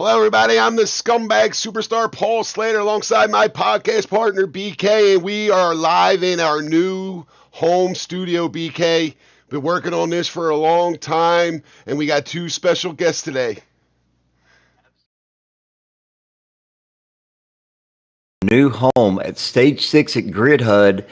Hello, everybody. I'm the scumbag superstar Paul Slater alongside my podcast partner BK, and we are live in our new home studio. BK, been working on this for a long time, and we got two special guests today. New home at Stage 6 at Grid HUD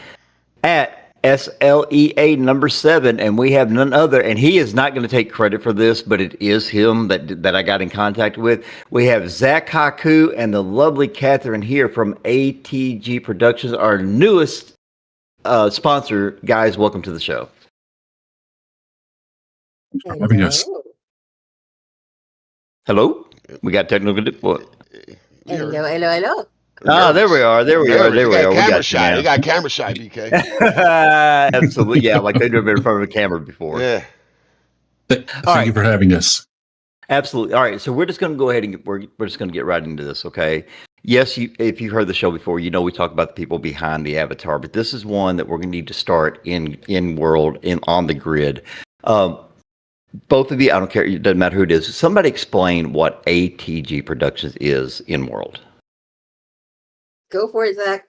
at SLEA number 7, and we have none other, and he is not going to take credit for this, but it is him that I got in contact with. We have Zack, Haiku, and the lovely Catherine here from ATG Productions, our newest sponsor. Guys, welcome to the show. Thanks for having us. Hello? We got technical what? Hello. There we are. There we are. We got shy. You got camera shy, BK. Absolutely. Yeah, like they've never been in front of a camera before. Yeah. Thank you for having us. Absolutely. All right. So we're just going to go ahead and we're just going to get right into this. Okay. Yes. If you've heard the show before, you know, we talk about the people behind the avatar, but this is one that we're going to need to start in world on the grid. Both of you, I don't care. It doesn't matter who it is. Somebody explain what ATG Productions is in world. Go for it, Zack.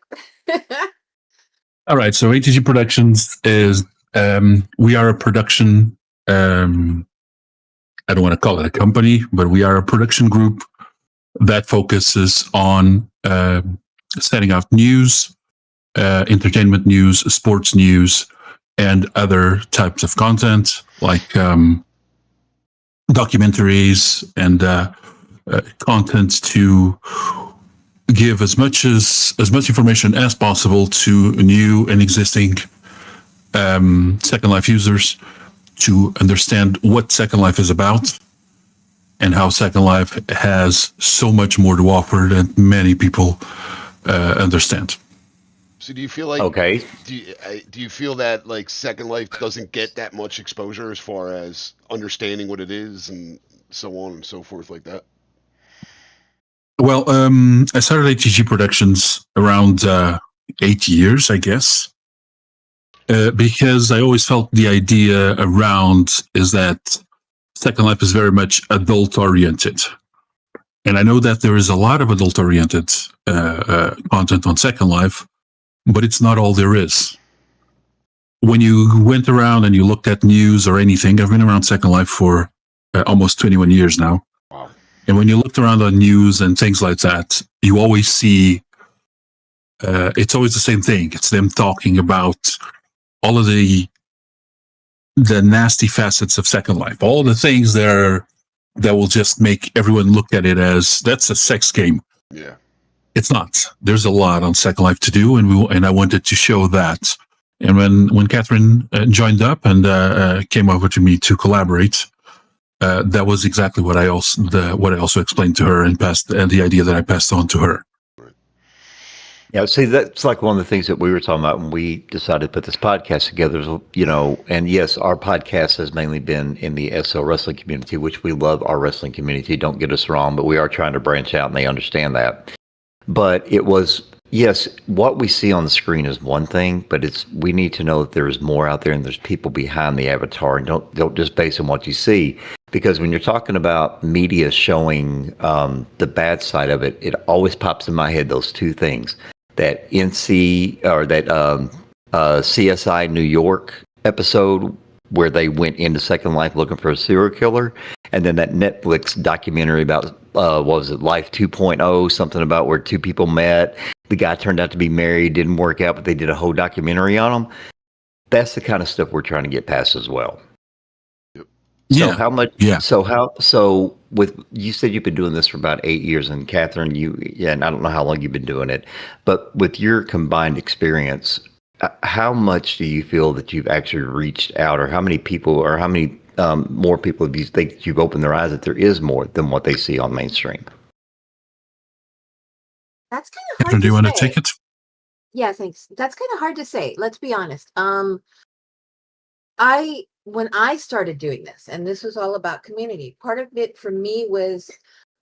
All right. So ATG Productions is, we are a production, I don't want to call it a company, but we are a production group that focuses on setting out news, entertainment news, sports news, and other types of content like documentaries and content to give as much information as possible to new and existing Second Life users to understand what Second Life is about and how Second Life has so much more to offer than many people understand. So do you feel like do you feel that like Second Life doesn't get that much exposure as far as understanding what it is and so on and so forth like that? Well, I started ATG Productions around 8 years, I guess, because I always felt the idea around is that Second Life is very much adult-oriented. And I know that there is a lot of adult-oriented content on Second Life, but it's not all there is. When you went around and you looked at news or anything, I've been around Second Life for almost 21 years now. Wow. And when you looked around on news and things like that, you always see it's always the same thing. It's them talking about all of the nasty facets of Second Life, all the things that will just make everyone look at it as that's a sex game. Yeah, it's not. There's a lot on Second Life to do, and I wanted to show that. And when Catherine joined up and came over to me to collaborate. That was exactly what I also explained to her and the idea that I passed on to her. Yeah, see, that's like one of the things that we were talking about when we decided to put this podcast together, you know, and yes, our podcast has mainly been in the SL wrestling community, which we love our wrestling community. Don't get us wrong, but we are trying to branch out and they understand that. But it was, yes, what we see on the screen is one thing, but we need to know that there is more out there and there's people behind the avatar, and don't just base on what you see. Because when you're talking about media showing the bad side of it, it always pops in my head those two things. That CSI New York episode where they went into Second Life looking for a serial killer, and then that Netflix documentary about, what was it, Life 2.0, something about where two people met. The guy turned out to be married, didn't work out, but they did a whole documentary on him. That's the kind of stuff we're trying to get past as well. Yeah. So how much? Yeah. So with you said you've been doing this for about 8 years, and Catherine, and I don't know how long you've been doing it, but with your combined experience, how much do you feel that you've actually reached out, or how many people, or how many more people do you think you've opened their eyes that there is more than what they see on mainstream? That's kind of hard. Catherine, do you want to say. take it? Yeah, thanks. That's kind of hard to say. Let's be honest. When I started doing this, and this was all about community, part of it for me was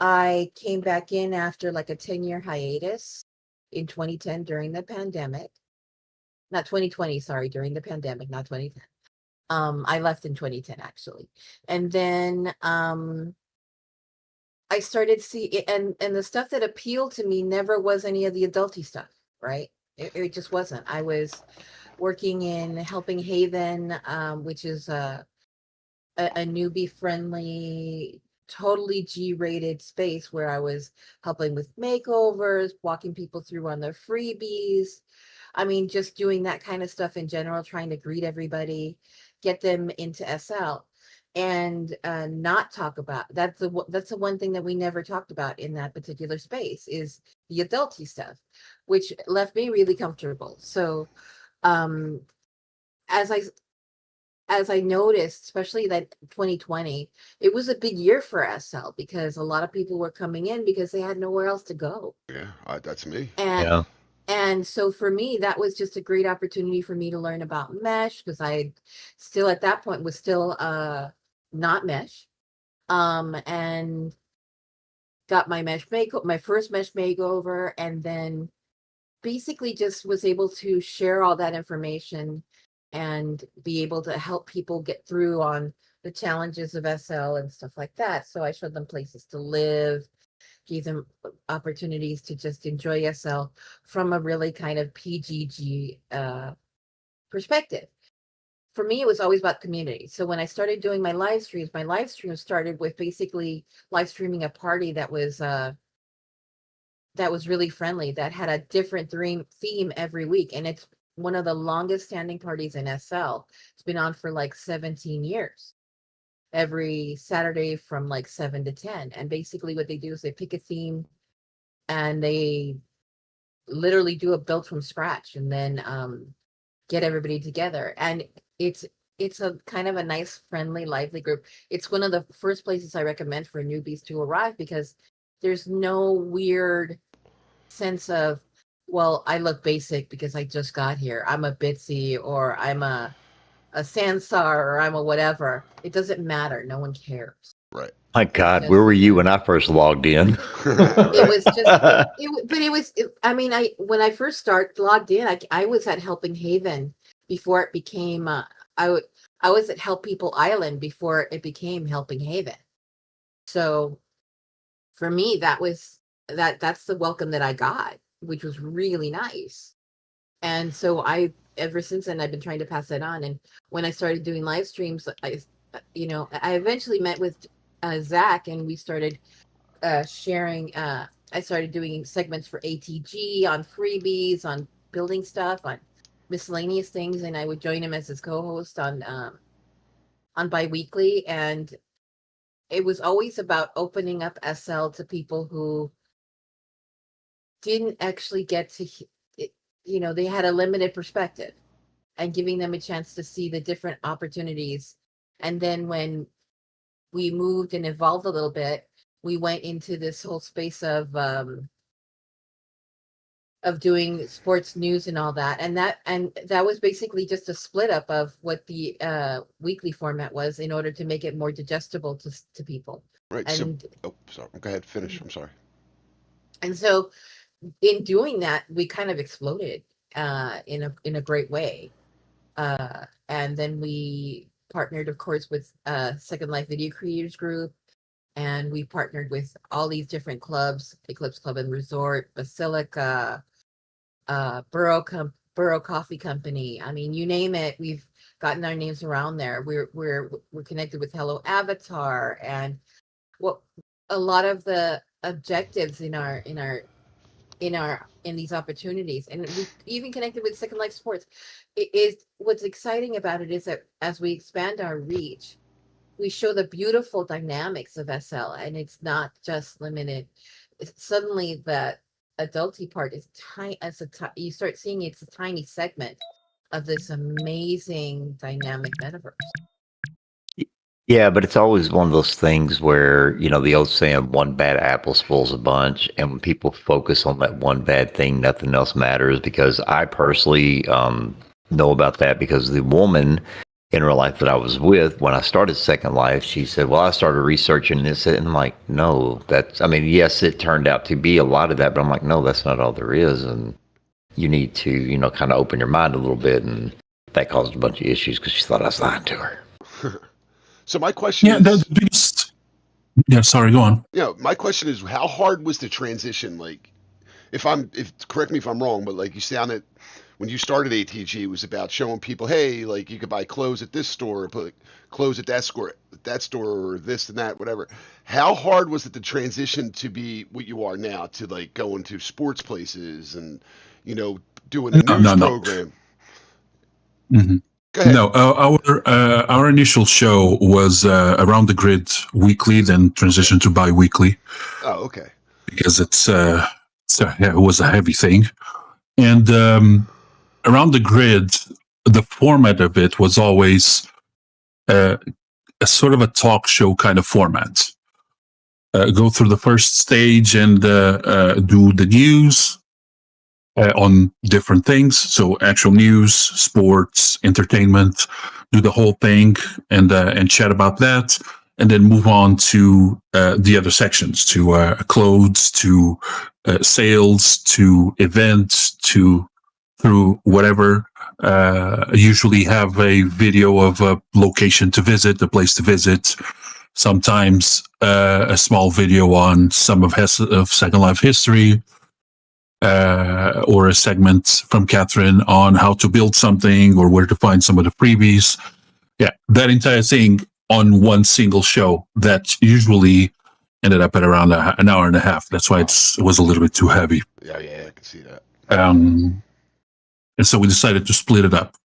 I came back in after like a 10-year hiatus in 2010 during the pandemic. Not 2020, sorry, during the pandemic, not 2010. I left in 2010 actually. And then I started and the stuff that appealed to me never was any of the adulty stuff, right? It just wasn't. I was working in Helping Haven, which is a newbie friendly, totally G-rated space where I was helping with makeovers, walking people through on their freebies. I mean, just doing that kind of stuff in general, trying to greet everybody, get them into SL, and not talk about that's the one thing that we never talked about in that particular space is the adulty stuff, which left me really comfortable. So um, as I noticed, especially that 2020, it was a big year for SL because a lot of people were coming in because they had nowhere else to go. Yeah, that's me. And so for me, that was just a great opportunity for me to learn about mesh because I still at that point was still not mesh, and got my first mesh makeover, and then basically just was able to share all that information and be able to help people get through on the challenges of SL and stuff like that. So I showed them places to live, gave them opportunities to just enjoy SL from a really kind of PGG perspective. For me, it was always about community. So when I started doing my live streams started with basically live streaming a party that was really friendly, that had a different theme every week. And it's one of the longest standing parties in SL. It's been on for like 17 years, every Saturday from like 7 to 10. And basically what they do is they pick a theme and they literally do a build from scratch and then get everybody together. And it's a kind of a nice, friendly, lively group. It's one of the first places I recommend for newbies to arrive because there's no weird sense of, well, I look basic because I just got here. I'm a Bitsy or I'm a Sansar or I'm a whatever. It doesn't matter. No one cares. Right. My God, where were you when I first logged in? It was just, when I first logged in, I was at Helping Haven before it became, I was at Help People Island before it became Helping Haven. So for me, that's the welcome that I got, which was really nice. And so ever since then, I've been trying to pass that on. And when I started doing live streams, I eventually met with Zack and we started sharing. I started doing segments for ATG on freebies, on building stuff, on miscellaneous things, and I would join him as his co-host on biweekly. And it was always about opening up SL to people who didn't actually get to, they had a limited perspective, and giving them a chance to see the different opportunities. And then when we moved and evolved a little bit, we went into this whole space of doing sports news and all that. And that was basically just a split up of what the weekly format was in order to make it more digestible to people. Right. And sorry. Go ahead. Finish. I'm sorry. And so in doing that, we kind of exploded in a great way. And then we partnered, of course, with SecondLife Video Creators Group, and we partnered with all these different clubs: Eclipse Club and Resort, Basilica, Burrow Coffee Company. I mean, you name it, we've gotten our names around there. We're connected with Hello Avatar, and what a lot of the objectives in these opportunities, and we even connected with Second Life Sports. It is what's exciting about it is that as we expand our reach, we show the beautiful dynamics of SL, and it's not just limited. Suddenly, the adulty part is tiny. You start seeing it's a tiny segment of this amazing dynamic metaverse. Yeah, but it's always one of those things where, the old saying, one bad apple spoils a bunch. And when people focus on that one bad thing, nothing else matters. Because I personally know about that because the woman in real life that I was with when I started Second Life, she said, well, I started researching this. And I'm like, no, yes, it turned out to be a lot of that. But I'm like, no, that's not all there is. And you need to, kind of open your mind a little bit. And that caused a bunch of issues because she thought I was lying to her. So my question is... Yeah, sorry, go on. My question is, how hard was the transition? Like, if correct me if I'm wrong, but like you sounded when you started ATG, it was about showing people, hey, like you could buy clothes at this store, put clothes at that store, or this and that, whatever. How hard was it to transition to be what you are now, to like going to sports places and doing the news No. program? Mhm. Go ahead. No, our initial show was Around the Grid weekly, then transitioned to bi-weekly Oh, okay. because it was a heavy thing. And Around the Grid, the format of it was always a sort of a talk show kind of format. Go through the first stage and do the news on different things. So actual news, sports, entertainment, do the whole thing and chat about that. And then move on to the other sections, to clothes, to sales, to events, through whatever. Usually have a video of a location to visit, a place to visit. Sometimes a small video on some of Second Life history, or a segment from Catherine on how to build something or where to find some of the freebies. Yeah, that entire thing on one single show that usually ended up at around an hour and a half. That's why it was a little bit too heavy. Yeah, I can see that. And so we decided to split it up.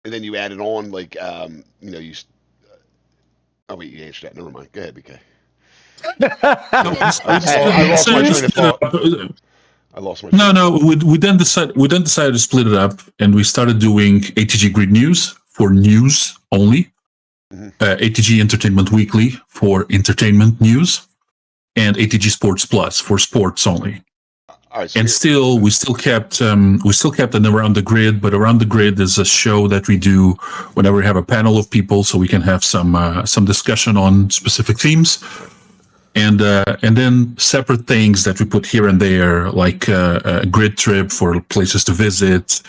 And then you added on, like, you. Oh wait, you answered that. Never mind. Go ahead, BK. I lost my. No. We then decided to split it up, and we started doing ATG Grid News for news only, ATG Entertainment Weekly for entertainment news, and ATG Sports Plus for sports only. All right, so and we still kept an Around the Grid, but Around the Grid is a show that we do whenever we have a panel of people, so we can have some discussion on specific themes, and then separate things that we put here and there, like a grid trip for places to visit,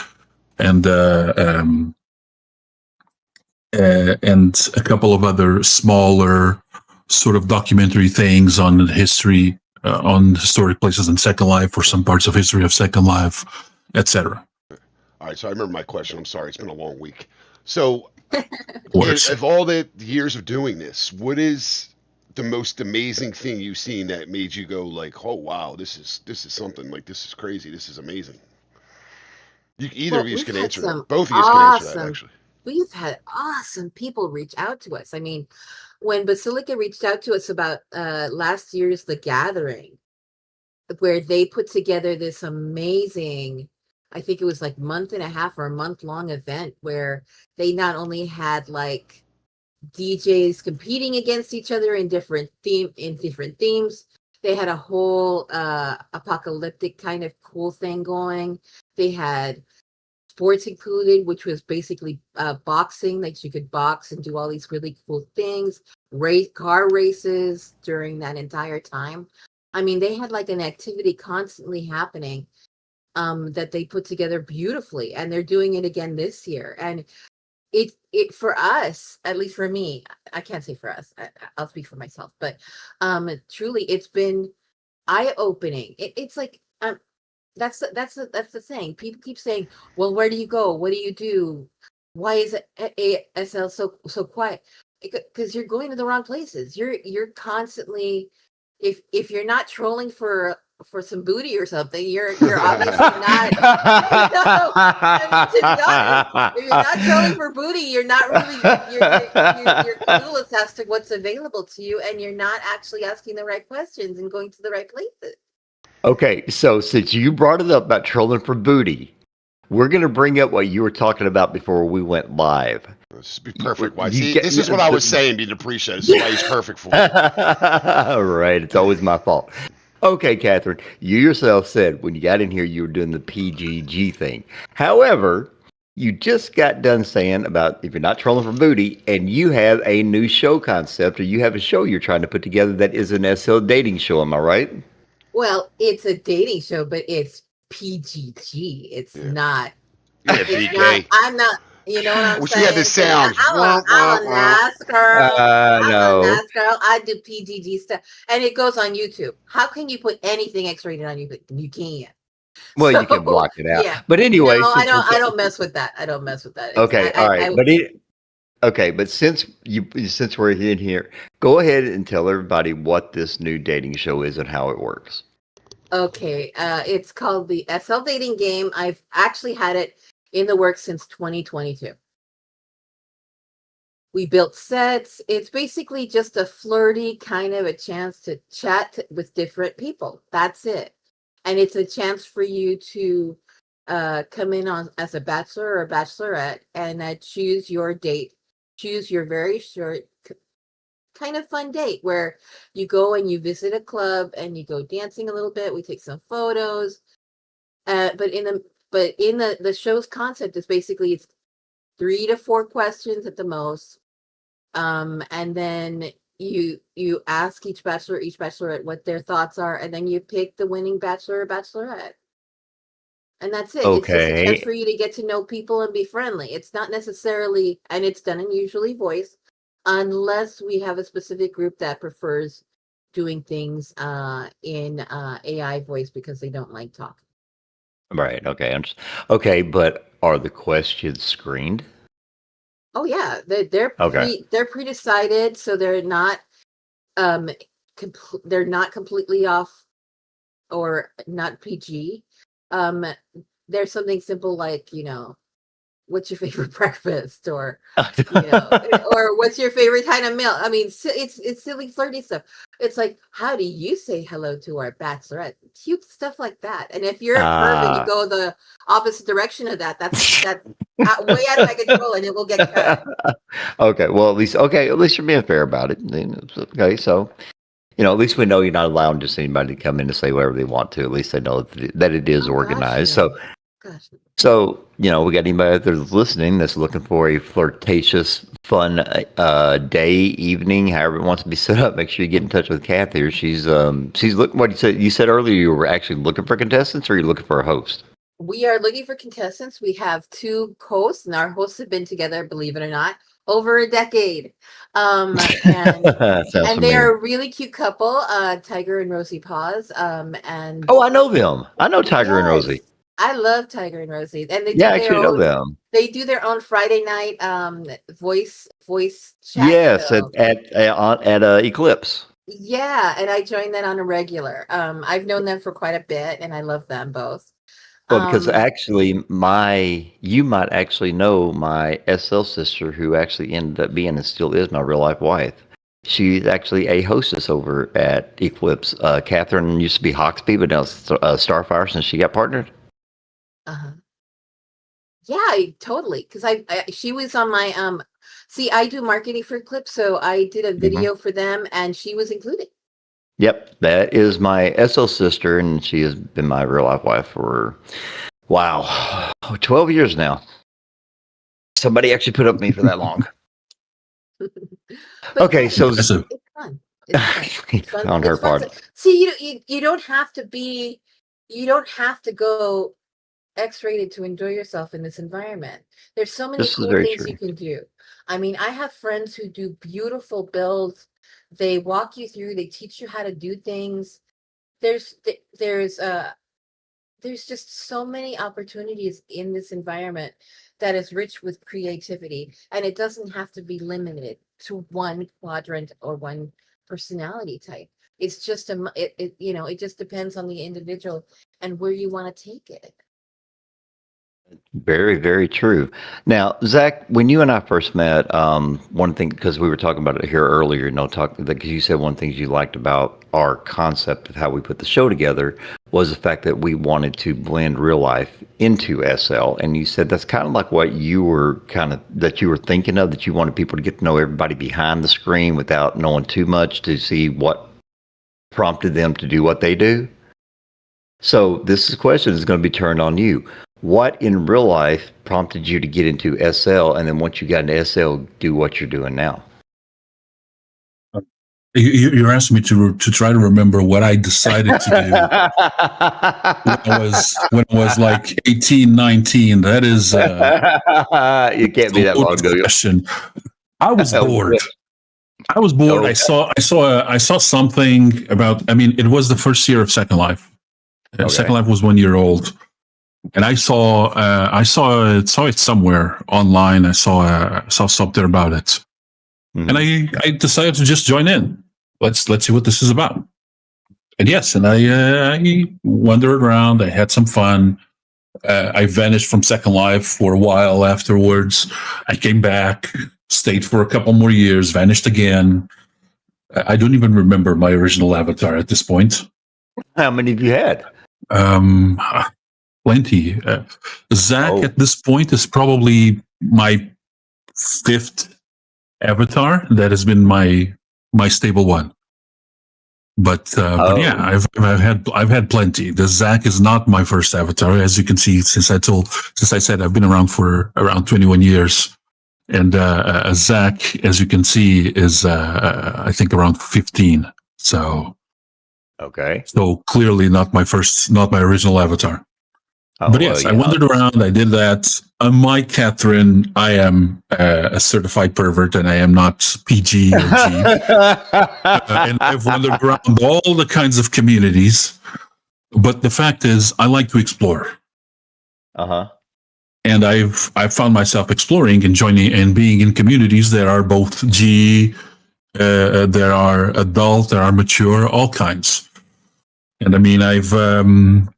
and a couple of other smaller sort of documentary things on history. On historic places in Second Life or some parts of history of Second Life, etc. All right, so I remember my question. I'm sorry, it's been a long week. So, of all the years of doing this, what is the most amazing thing you've seen that made you go like, "Oh wow, this is something. Like this is crazy. This is amazing." Either of you can answer that. Both of you can answer that. Actually, we've had awesome people reach out to us. I mean, when Basilica reached out to us about last year's The Gathering, where they put together this amazing, I think it was like month and a half or a month-long event where they not only had like DJs competing against each other in different themes, they had a whole apocalyptic kind of cool thing going. They had sports included, which was basically boxing, like you could box and do all these really cool things, car races during that entire time. I mean, they had like an activity constantly happening that they put together beautifully, and they're doing it again this year. And it for us, at least for me, I can't say for us, I'll speak for myself, but truly it's been eye-opening. It's like that's the thing. People keep saying, well, where do you go? What do you do? Why is ASL so quiet? Because you're going to the wrong places. You're constantly, if you're not trolling for some booty or something, you're obviously not. If you're not trolling for booty, you're not really you're clueless as to what's available to you, and you're not actually asking the right questions and going to the right places. Okay, so since you brought it up about trolling for booty, we're going to bring up what you were talking about before we went live. This would be perfect. Why? See, this is what I was saying, being appreciated. This is why he's perfect for it. Right, it's always my fault. Okay, Catherine, you yourself said when you got in here you were doing the PGG thing. However, you just got done saying about if you're not trolling for booty, and you have a new show concept, or you have a show you're trying to put together that is an SL dating show. Am I right? Well, it's a dating show, but it's PGG. It's not. Yeah, it's not. I'm not. You know what I'm Wish we had saying? this 'Cause sound. I'm a nice girl. I'm a No. nice girl. I do PGG stuff, and it goes on YouTube. How can you put anything X-rated on YouTube? You can't. Well, you can So block it out. yeah, But no, anyway, since we're I don't mess with that. I don't mess with that. It's okay, all right. Okay, but since we're in here, go ahead and tell everybody what this new dating show is and how it works. Okay, it's called the SL Dating Game. I've actually had it in the works since 2022. We built sets. It's basically just a flirty kind of a chance to chat with different people. That's it. And it's a chance for you to come in on as a bachelor or a bachelorette and choose your date. Choose your very short, kind of fun date where you go and you visit a club and you go dancing a little bit. We take some photos. But in the show's concept is basically it's 3 to 4 questions at the most. And then you ask each bachelor, each bachelorette what their thoughts are, and then you pick the winning bachelor or bachelorette. And that's it. It's just a chance Okay. for you to get to know people and be friendly. It's not necessarily, and it's done in usually voice, unless we have a specific group that prefers doing things in AI voice because they don't like talking. Right. Okay. Okay, but are the questions screened? Oh yeah, Okay. they're pre-decided, so they're not they're not completely off or not PG. There's something simple like, what's your favorite breakfast, or or what's your favorite kind of meal? I mean, it's silly flirty stuff. It's like, how do you say hello to our bachelorette? Cute stuff like that. And if you're a perv and you go the opposite direction of that, that's way out of my control, and it will get cut. Okay. Well, at least you're being fair about it. Okay. So, at least we know you're not allowing just anybody to come in and say whatever they want to. At least they know that it is Oh gosh, organized. no. Gosh. So, we got anybody out there listening that's looking for a flirtatious, fun day, evening, however it wants to be set up. Make sure you get in touch with Kath here. She's looking. What you said earlier, you were actually looking for contestants, or you're looking for a host? We are looking for contestants. We have 2 hosts, and our hosts have been together, believe it or not, over a decade. And Sounds they familiar. are a really cute couple, Tiger and Rosie Paws. And Oh, I know them. I know Tiger and yes, Rosie. I love Tiger and Rosie, and they Yeah, do I their actually know own. them. They do their own Friday night voice chat Yes, show. at Eclipse. Yeah, and I join that on a regular. I've known them for quite a bit, and I love them both. Well, because Um, actually, you might actually know my SL sister, who actually ended up being and still is my real life wife. She's actually a hostess over at Eclipse. Catherine used to be Hawksby, but now it's Starfire since she got partnered. uh-huh. Yeah, totally. Because she was on my See, I do marketing for Eclipse, so I did a video for them, and she was included. Yep, that is my SL sister, and she has been my real life wife for, wow, 12 years now. Somebody actually put up with me for that long. But Okay, yeah, so That's a it's fun. It's fun. It's fun. on her It's fun. part. See, you don't have to be. You don't have to go X-rated to enjoy yourself in this environment. There's so many This is cool very things true. you can do. I mean, I have friends who do beautiful builds. They walk you through. They teach you how to do things. There's just so many opportunities in this environment that is rich with creativity, and it doesn't have to be limited to one quadrant or one personality type. It's just it just depends on the individual and where you want to take it. Very, very true. Now, Zach, when you and I first met, one thing, because we were talking about it here earlier, because you said one thing you liked about our concept of how we put the show together was the fact that we wanted to blend real life into SL. And you said that's kind of like what you were thinking of, that you wanted people to get to know everybody behind the screen without knowing too much to see what prompted them to do what they do. So this question is going to be turned on you. What in real life prompted you to get into SL, and then once you got into SL, do what you're doing now? You're asking me to try to remember what I decided to do when I was like 18, 19. That is you can't be that long ago. question. I was bored. I was bored. Okay. I saw something about. I mean, it was the first year of Second Life. Second Life was 1 year old, and I saw it somewhere online. I saw something about it, and I decided to just join in. Let's see what this is about. And yes, and I wandered around. I had some fun. I vanished from Second Life for a while afterwards. I came back, stayed for a couple more years, vanished again. I don't even remember my original avatar at this point. How many have you had? Plenty. Zack at this point is probably my 5th avatar. That has been my stable one. But yeah, I've had plenty. The Zack is not my first avatar, as you can see. Since I said I've been around for around 21 years, and Zack, as you can see, is I think around 15. So so clearly not my original avatar. But yes, I wandered around. I did that. Unlike Catherine, I am a certified pervert, and I am not PG or G. And I've wandered around all the kinds of communities. But the fact is, I like to explore. And I've found myself exploring and joining and being in communities that are both G, there are adult, there are mature, all kinds. And I mean, I've been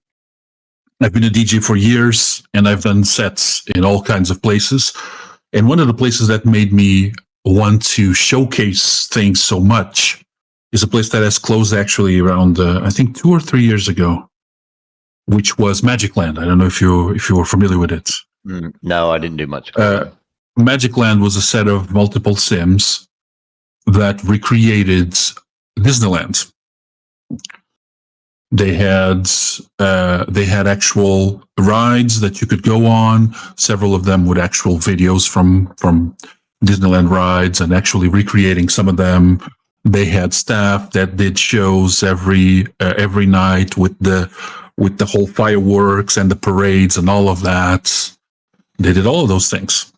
a DJ for years, and I've done sets in all kinds of places. And one of the places that made me want to showcase things so much is a place that has closed actually around, I think 2 or 3 years ago, which was Magic Land. I don't know if you were familiar with it. No, I didn't do much. Magic Land was a set of multiple sims that recreated Disneyland. They had actual rides that you could go on. Several of them with actual videos from Disneyland rides and actually recreating some of them. They had staff that did shows every night with the whole fireworks and the parades and all of that. They did all of those things.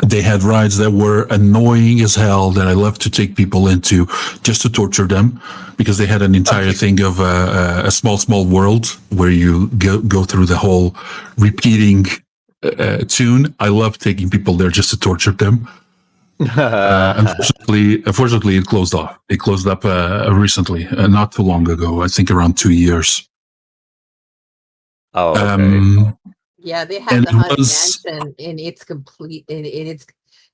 They had rides that were annoying as hell that I love to take people into just to torture them, because they had an entire thing of a small world where you go through the whole repeating tune. I love taking people there just to torture them. Unfortunately, it closed off. It closed up recently, not too long ago. I think around 2 years. Oh, okay. Yeah, they had the Haunted Mansion in its complete in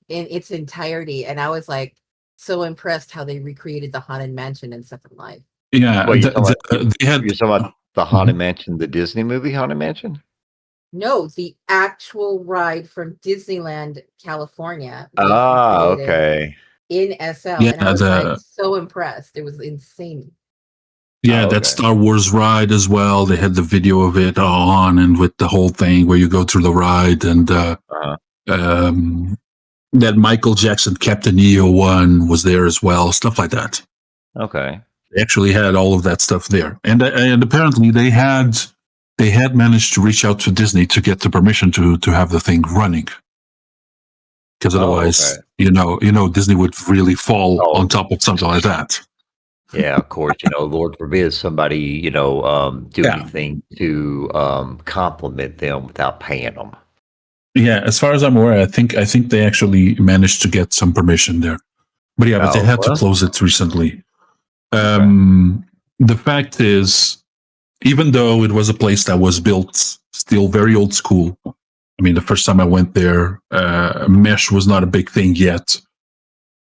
its entirety, and I was like so impressed how they recreated the Haunted Mansion in Second Life. Yeah, you're talking about the Haunted Mansion, the Disney movie Haunted Mansion? No, the actual ride from Disneyland, California. Okay. In SL, and I was like so impressed. It was insane. Yeah, that Star Wars ride as well. They had the video of it on, and with the whole thing where you go through the ride, and that Michael Jackson Captain EO one was there as well. Stuff like that. Okay, they actually had all of that stuff there, and apparently they had managed to reach out to Disney to get the permission to have the thing running, because otherwise, you know, Disney would really fall on top of something like that. Yeah, of course. Lord forbid somebody, do anything to compliment them without paying them. Yeah, as far as I'm aware, I think they actually managed to get some permission there. But yeah, they had to close it recently. The fact is, even though it was a place that was built still very old school, I mean, the first time I went there, mesh was not a big thing yet.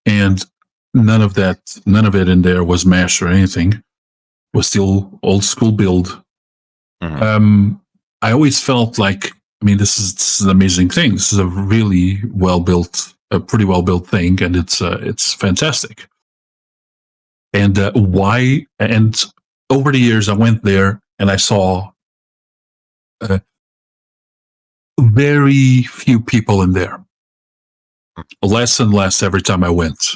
And none of it in there was mesh or anything. It was still old school build. I always felt like, I mean, this is an amazing thing. This is a really pretty well built thing, and it's fantastic. And why? And over the years, I went there and I saw very few people in there. Less and less every time I went.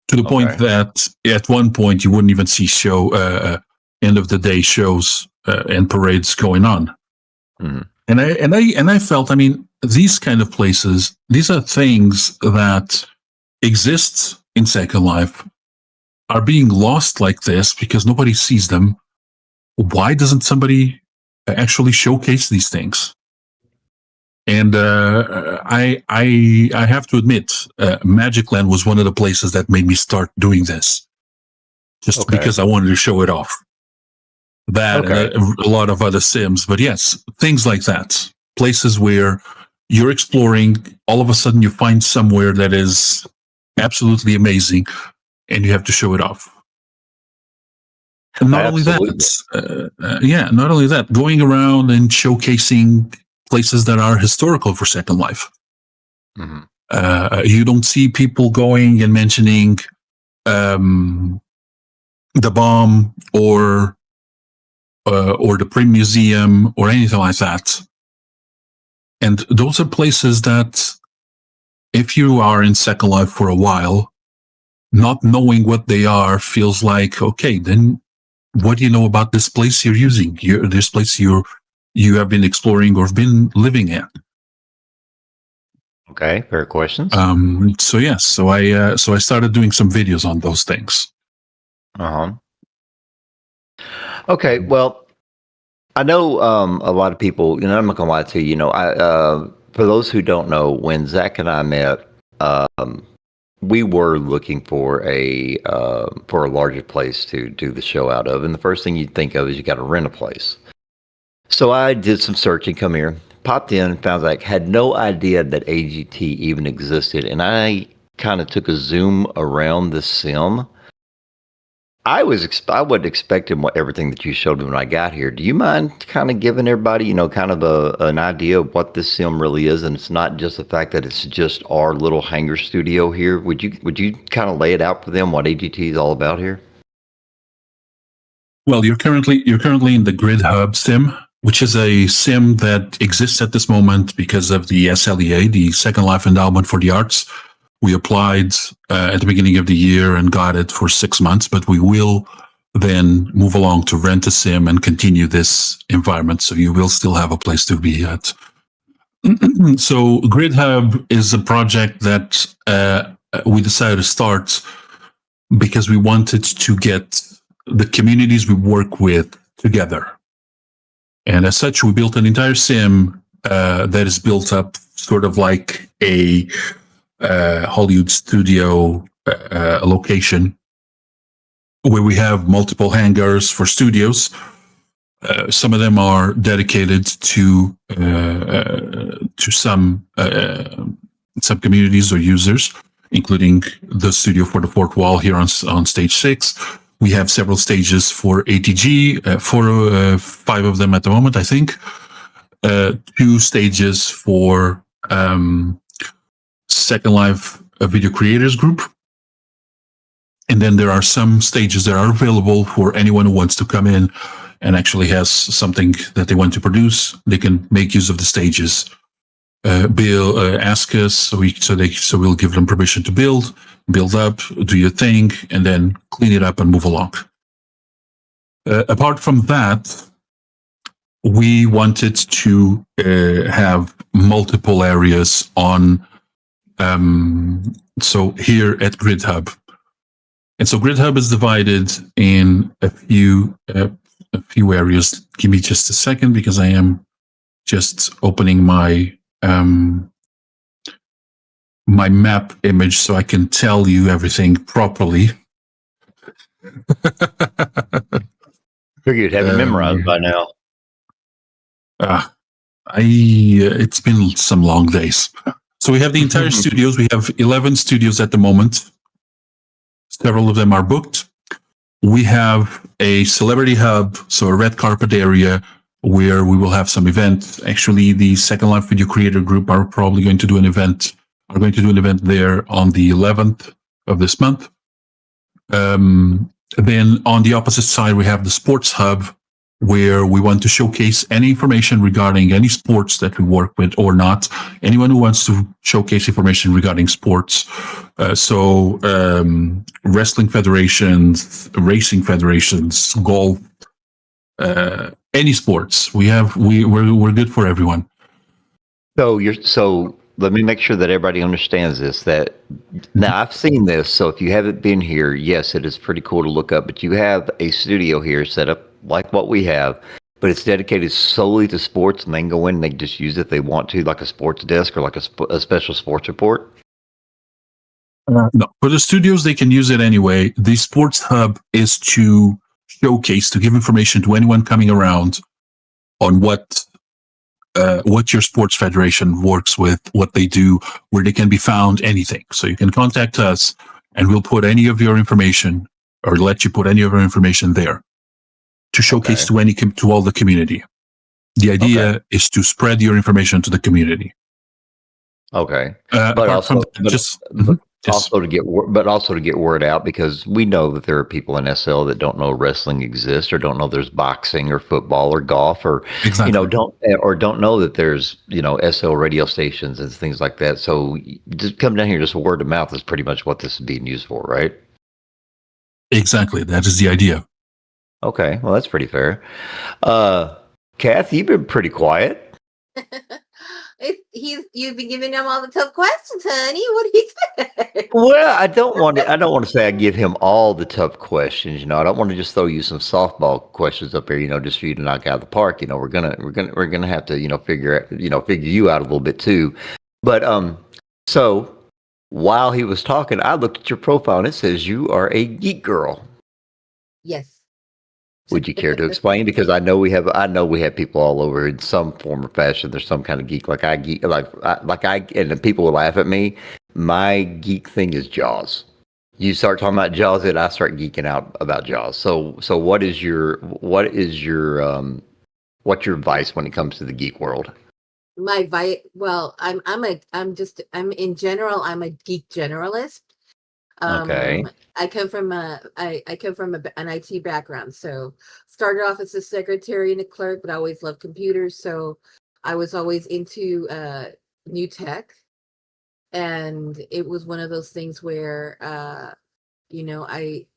to the point that at one point you wouldn't even see end of the day shows and parades going on. Mm-hmm. And I felt, I mean, these kind of places, these are things that exist in Second Life, are being lost like this because nobody sees them. Why doesn't somebody actually showcase these things? And I have to admit, Magic Land was one of the places that made me start doing this, just because I wanted to show it off. That and a lot of other sims, but yes, things like that. Places where you're exploring, all of a sudden you find somewhere that is absolutely amazing, and you have to show it off. And not only that, not only that, going around and showcasing places that are historical for Second Life. Mm-hmm. You don't see people going and mentioning the bomb or the Prim Museum or anything like that. And those are places that, if you are in Second Life for a while, not knowing what they are feels like, okay, then what do you know about this place you're using? This place you have been exploring or been living in? Okay, fair questions. So I started doing some videos on those things. Okay, well, I know a lot of people. You know, I'm not gonna lie to you. You know, for those who don't know, when Zack and I met, we were looking for a larger place to do the show out of, and the first thing you'd think of is you got to rent a place. So I did some searching. Come here, popped in, found Zack, had no idea that AGT even existed, and I kind of took a zoom around the sim. I wasn't expecting everything that you showed me when I got here. Do you mind kind of giving everybody, you know, kind of an idea of what this sim really is? And it's not just the fact that it's just our little hangar studio here. Would you kind of lay it out for them what AGT is all about here? Well, you're currently in the Grid Hub sim, which is a sim that exists at this moment because of the SLEA, the Second Life Endowment for the Arts. We applied at the beginning of the year and got it for 6 months, but we will then move along to rent a sim and continue this environment. So you will still have a place to be at. So Grid Hub is a project that we decided to start because we wanted to get the communities we work with together. And as such, we built an entire sim that is built up sort of like a Hollywood studio location where we have multiple hangars for studios. Some of them are dedicated to some communities or users, including the studio for the fourth wall here on stage 6. We have several stages for ATG, 5 of them at the moment, I think. 2 stages for Second Life Video Creators Group. And then there are some stages that are available for anyone who wants to come in and actually has something that they want to produce. They can make use of the stages. Ask us, so we'll give them permission to build up, do your thing, and then clean it up and move along. Apart from that, we wanted to have multiple areas on. So here at Grid Hub, and so Grid Hub is divided in a few areas. Give me just a second because I am just opening my my map image so I can tell you everything properly. Figured you'd have it memorized by now. It's been some long days. So we have the entire studios. We have 11 studios at the moment. Several of them are booked. We have a celebrity hub, so a red carpet area where we will have some events. Actually, the Second Life Video Creator Group are probably going to do an event. Are going to do an event there on the 11th of this month. Then on the opposite side, we have the sports hub, where we want to showcase any information regarding any sports that we work with or not. Anyone who wants to showcase information regarding sports. Wrestling federations, racing federations, golf, any sports. We're good for everyone. So let me make sure that everybody understands this. That now I've seen this. So if you haven't been here, yes, it is pretty cool to look up. But you have a studio here set up like what we have, but it's dedicated solely to sports, and they can go in and they can just use it if they want to, like a sports desk or like a special sports report. No, for the studios, they can use it anyway. The Sports Hub is to showcase, to give information to anyone coming around on what your sports federation works with, what they do, where they can be found, anything. So you can contact us and we'll put any of your information or let you put any of your information there to showcase to all the community. The idea is to spread your information to the community. Okay. But also to get word out, because we know that there are people in SL that don't know wrestling exists, or don't know there's boxing or football or golf, or don't know that there's SL radio stations and things like that. So just come down here, just word of mouth is pretty much what this is being used for, right? Exactly, that is the idea. Okay, well that's pretty fair. Kath, you've been pretty quiet. You've been giving him all the tough questions, honey. What do you expect? Well, I don't want to say I give him all the tough questions. I don't want to just throw you some softball questions up here. Just for you to knock out of the park. We're gonna have to figure you out a little bit too. But so while he was talking, I looked at your profile and it says you are a geek girl. Yes. Would you care to explain? Because I know we have people all over in some form or fashion. There's some kind of geek. And then people will laugh at me. My geek thing is Jaws. You start talking about Jaws, and I start geeking out about Jaws. So what's your advice when it comes to the geek world? My advice, well, I'm in general, I'm a geek generalist. Okay. I come from an IT background. So started off as a secretary and a clerk, but I always loved computers. So I was always into new tech. And it was one of those things where, any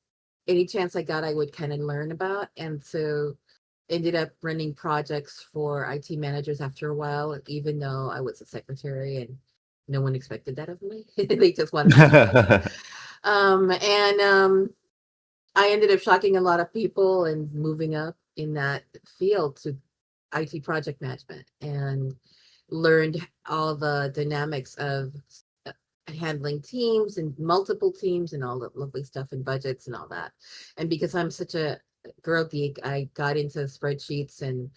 chance I got, I would kind of learn about. And so ended up running projects for IT managers after a while, even though I was a secretary and no one expected that of me. They just wanted to I ended up shocking a lot of people and moving up in that field to IT project management, and learned all the dynamics of handling teams and multiple teams and all the lovely stuff and budgets and all that. And because I'm such a girl geek, I got into spreadsheets and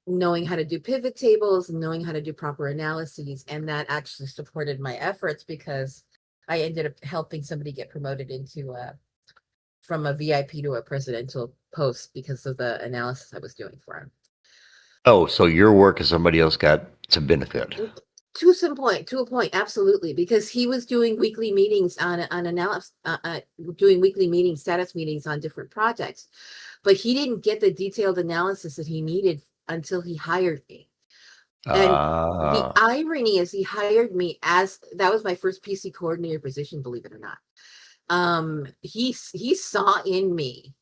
knowing how to do pivot tables and knowing how to do proper analyses. And that actually supported my efforts, because I ended up helping somebody get promoted from a VIP to a presidential post because of the analysis I was doing for him. Oh, so your work as somebody else got some benefit. To a point, absolutely, because he was doing weekly meetings on analysis, doing weekly meetings, status meetings on different projects, but he didn't get the detailed analysis that he needed until he hired me. And the irony is, he hired me that was my first PC coordinator position, believe it or not. He saw in me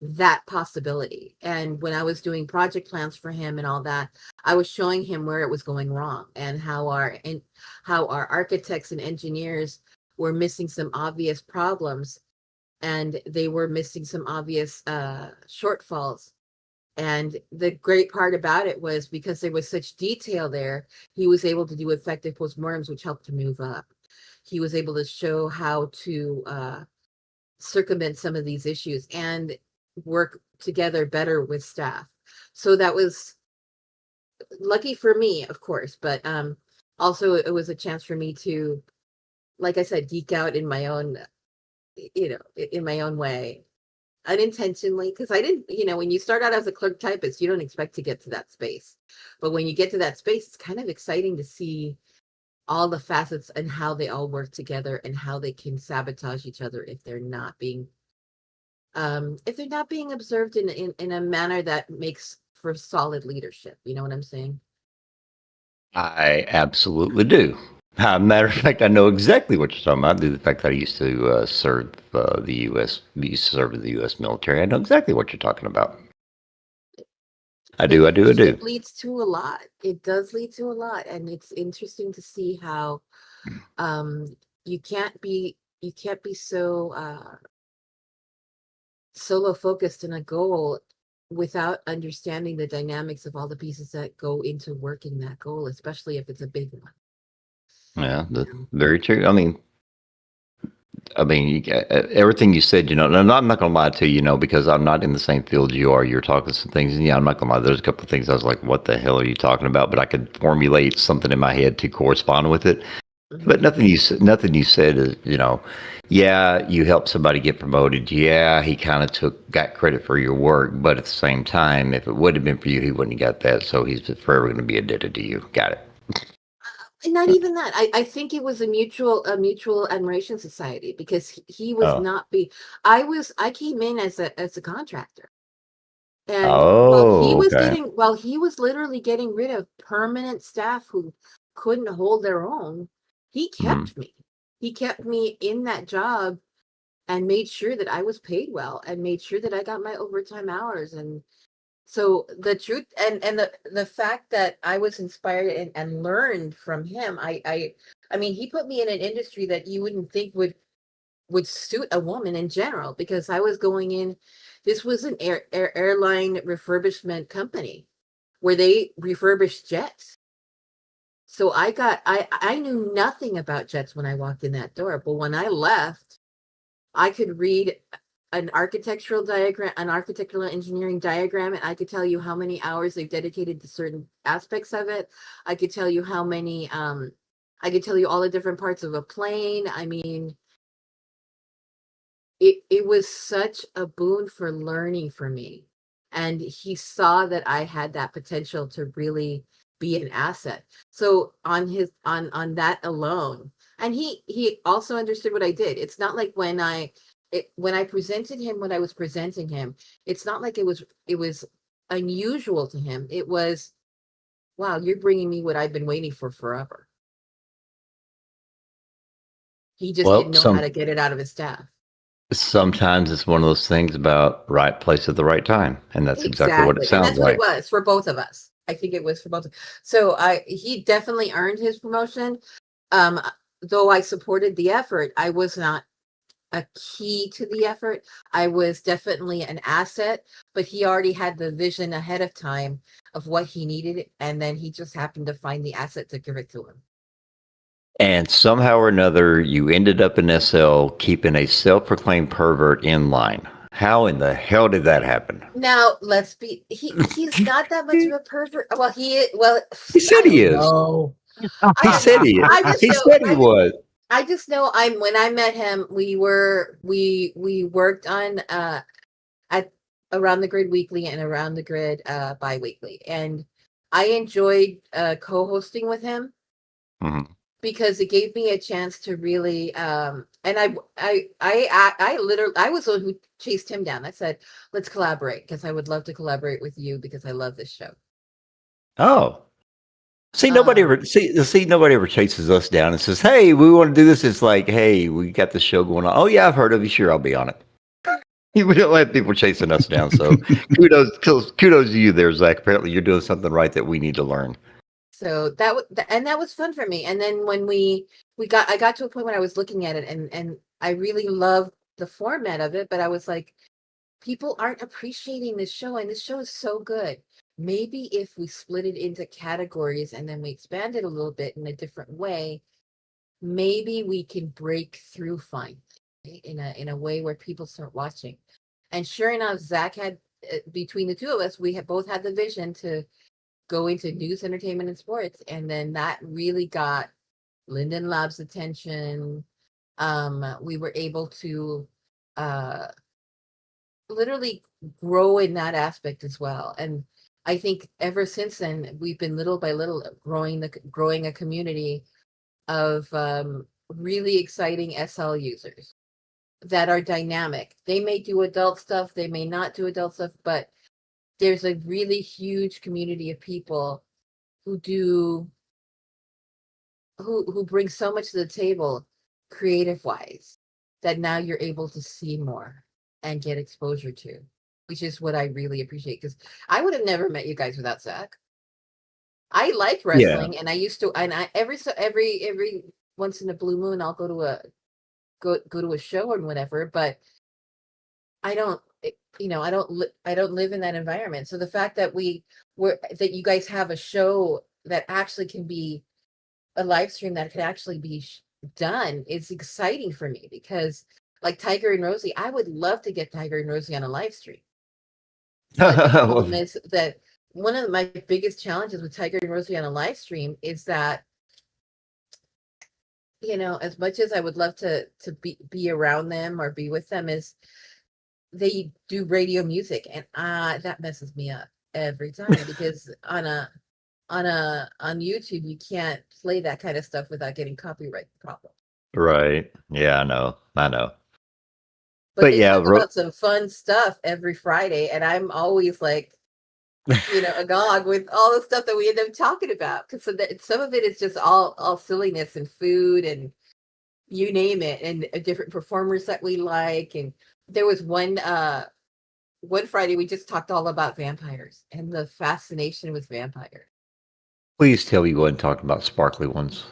that possibility. And when I was doing project plans for him and all that, I was showing him where it was going wrong, and how our architects and engineers were missing some obvious problems, and they were missing some obvious shortfalls. And the great part about it was, because there was such detail there, he was able to do effective postmortems, which helped to move up. He was able to show how to circumvent some of these issues and work together better with staff. So that was lucky for me, of course, but also it was a chance for me to, like I said, geek out in my own, in my own way, unintentionally, because I didn't, when you start out as a clerk typist, you don't expect to get to that space. But when you get to that space, it's kind of exciting to see all the facets and how they all work together and how they can sabotage each other if they're not being if they're not being observed in a manner that makes for solid leadership. You know what I'm saying? I absolutely do. Matter of fact, I know exactly what you're talking about. Due to the fact that I used to serve the U.S. used to serve in the U.S. military, I know exactly what you're talking about. I do. Leadership leads to a lot. It does lead to a lot, and it's interesting to see how you can't be so solo focused in a goal without understanding the dynamics of all the pieces that go into working that goal, especially if it's a big one. Yeah, very true. Everything you said, and I'm not going to lie to you, because I'm not in the same field you are. You're talking some things, and yeah, I'm not going to lie. There's a couple of things I was like, "What the hell are you talking about?" But I could formulate something in my head to correspond with it. But nothing you said is, yeah, you helped somebody get promoted. Yeah, he kind of got credit for your work, but at the same time, if it would have been for you, he wouldn't have got that. So he's forever going to be indebted to you. Got it. Not even that. I think it was a mutual admiration society, because he was not I came in as a contractor. And Okay. while he was literally getting rid of permanent staff who couldn't hold their own, he kept me. He kept me in that job and made sure that I was paid well and made sure that I got my overtime hours. And so the truth and the fact that I was inspired and learned from him, I mean, he put me in an industry that you wouldn't think would suit a woman in general, because I was going in. This was an airline refurbishment company where they refurbished jets. So I knew nothing about jets when I walked in that door, but when I left, I could read an architectural engineering diagram, and I could tell you how many hours they've dedicated to certain aspects of it. I could tell you how many I could tell you all the different parts of a plane. I mean, it was such a boon for learning for me. And he saw that I had that potential to really be an asset. So on that alone, and he also understood what I did. It's not like when I presented him what I was presenting him, it's not like it was unusual to him. It was, wow, you're bringing me what I've been waiting for forever. He just didn't know how to get it out of his staff. Sometimes it's one of those things about right place at the right time, and that's exactly what it sounds and that's like. What it was for both of us. I think it was for both. So he definitely earned his promotion. Though I supported the effort, I was not a key to the effort. I was definitely an asset, but he already had the vision ahead of time of what he needed, and then he just happened to find the asset to give it to him. And somehow or another, you ended up in SL keeping a self-proclaimed pervert in line. How in the hell did that happen? Now, let's be, he's not that much of a pervert. Well, he said he is. He said he is. He said he was. I just know when I met him, we worked on at Around the Grid weekly and Around the Grid bi-weekly. And I enjoyed co-hosting with him. Mm-hmm. Because it gave me a chance to really and I was the one who chased him down. I said, let's collaborate, because I would love to collaborate with you, because I love this show. Oh. See, nobody ever chases us down and says, "Hey, we want to do this." It's like, "Hey, we got this show going on. Oh yeah, I've heard of you. Sure, I'll be on it." We don't have people chasing us down. So kudos to you there, Zach. Apparently you're doing something right that we need to learn. So that was fun for me. And then when I got to a point when I was looking at it, and I really loved the format of it, but I was like, people aren't appreciating this show, and this show is so good. Maybe if we split it into categories and then we expand it a little bit in a different way, maybe we can break through finally in a way where people start watching. And sure enough, Zack had, between the two of us, we have both had the vision to go into news, entertainment, and sports. And then that really got Linden Lab's attention. We were able to literally grow in that aspect as well. And I think ever since then, we've been little by little growing a community of really exciting SL users. that are dynamic. They may do adult stuff, they may not do adult stuff, but there's a really huge community of people who bring so much to the table creative wise that now you're able to see more and get exposure to, which is what I really appreciate, because I would have never met you guys without Zack. I like wrestling, and I used to, and I every once in a blue moon I'll go to a show or whatever, but I don't, I don't live in that environment. So the fact that that you guys have a show that actually can be a live stream that could actually be done is exciting for me, because like Tiger and Rosie, I would love to get Tiger and Rosie on a live stream. But the problem is that one of my biggest challenges with Tiger and Rosie on a live stream is that, as much as I would love to be around them or be with them, is they do radio music, and that messes me up every time, because on YouTube you can't play that kind of stuff without getting copyright problems. Right. Yeah, I know. But they talk about some fun stuff every Friday, and I'm always like, agog with all the stuff that we end up talking about, because some of it is just all silliness and food and you name it, and different performers that we like. And there was one Friday we just talked all about vampires and the fascination with vampires. Please tell me you weren't talking about sparkly ones.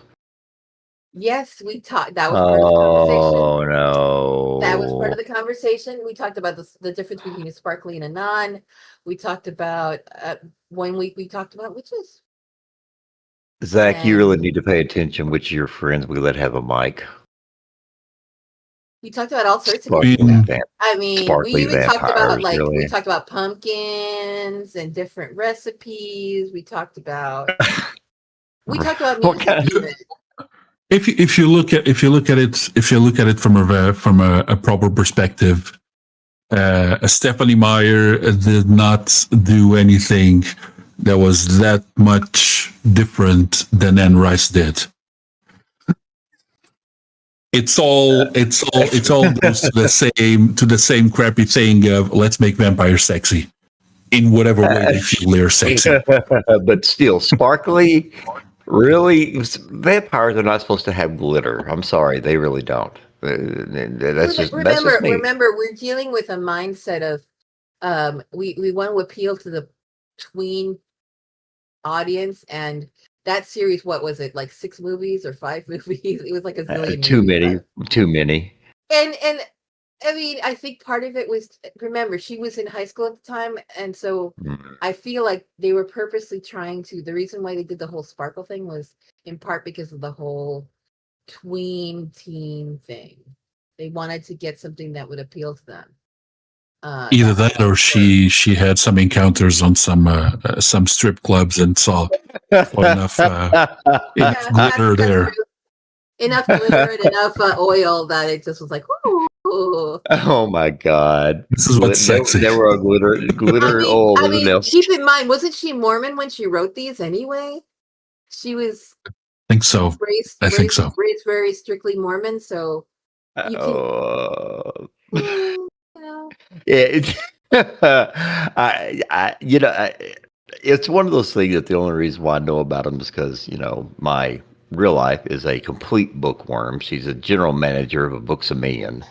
Yes, we talked. That was part of the conversation. Oh no, that was part of the conversation. We talked about the difference between a sparkly and a non. We talked about 1 week. We talked about witches. Zack, you really need to pay attention. Which of your friends we let have a mic? We talked about all sorts of things. I mean, we even talked about we talked about pumpkins and different recipes. We talked about music. If you look at it from a proper perspective, Stephanie Meyer did not do anything that was that much different than Anne Rice did. It's all goes to the same crappy thing of let's make vampires sexy in whatever way they feel they're sexy. But still, sparkly. Really, vampires are not supposed to have glitter. I'm sorry, they really don't. That's just me. Remember, we're dealing with a mindset of we want to appeal to the tween audience, and that series, what was it, like 6 movies or 5 movies? It was like a zillion. Too many. And I mean, I think part of it was, remember, she was in high school at the time, and so I feel like they were purposely trying to. The reason why they did the whole sparkle thing was in part because of the whole tween teen thing. They wanted to get something that would appeal to them. Either that, or she had some encounters on some strip clubs and saw enough glitter there. Enough glitter and enough oil that it just was like, ooh. Oh my God! This is what's sexy. There were glitter oil. I mean, keep in mind, wasn't she Mormon when she wrote these anyway? She was. I think so. Raised very strictly Mormon, so. Yeah, it's one of those things that the only reason why I know about them is because my real life is a complete bookworm. She's a general manager of a Books A Million.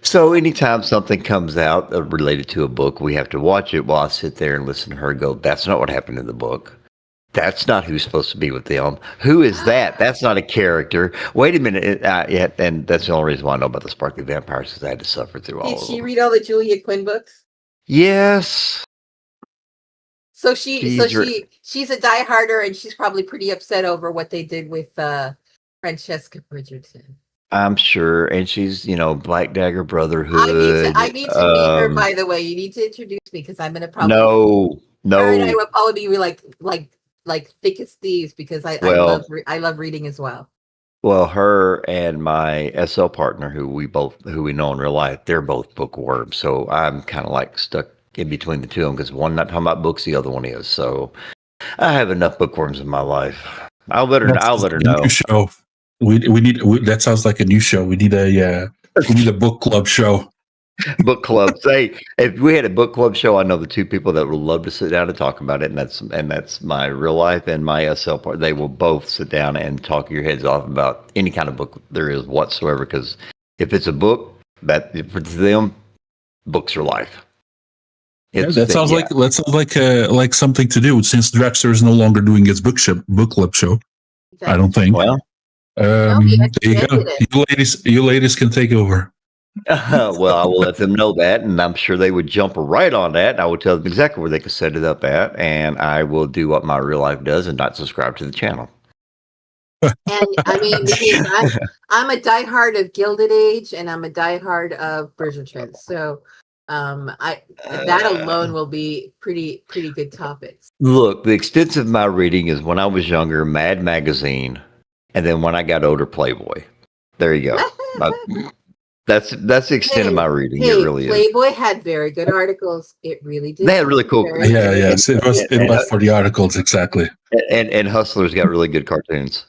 So anytime something comes out related to a book, we have to watch it while I sit there and listen to her go, that's not what happened in the book. That's not who's supposed to be with them. Who is that? That's not a character. Wait a minute. And that's the only reason why I know about the Sparkly Vampires, because I had to suffer through all of them. Did she read all the Julia Quinn books? Yes. So she's a dieharder, and she's probably pretty upset over what they did with Francesca Bridgerton. I'm sure, and she's Black Dagger Brotherhood. I need to meet her. By the way, you need to introduce me, because I'm gonna probably no. Her and I will probably be like thick as thieves, because I love reading as well. Well, her and my SL partner, who we know in real life, they're both bookworms. So I'm kind of like stuck in between the two of them, because one not talking about books, the other one is. So I have enough bookworms in my life. I'll let her know. New show. We need that sounds like a new show. We need a We need a book club show. Book club. Say, if we had a book club show, I know the two people that would love to sit down and talk about it, and that's my real life and my SL part. They will both sit down and talk your heads off about any kind of book there is whatsoever. Because if it's a book, that for them, books are life. That sounds like something to do since Drexler is no longer doing his book club show. I don't think. Well, there you go. You ladies can take over. Well, I will let them know that, and I'm sure they would jump right on that. And I will tell them exactly where they can set it up at, and I will do what my real life does and not subscribe to the channel. And I mean, because I'm a diehard of Gilded Age, and I'm a diehard of Bridgerton. So, that alone will be pretty good topics. Look, the extent of my reading is when I was younger, Mad Magazine, and then when I got older, Playboy. There you go. That's the extent of my reading. It really Playboy is. had very good articles. It really did. They had really cool. Yes, it was for the articles exactly. And Hustlers got really good cartoons.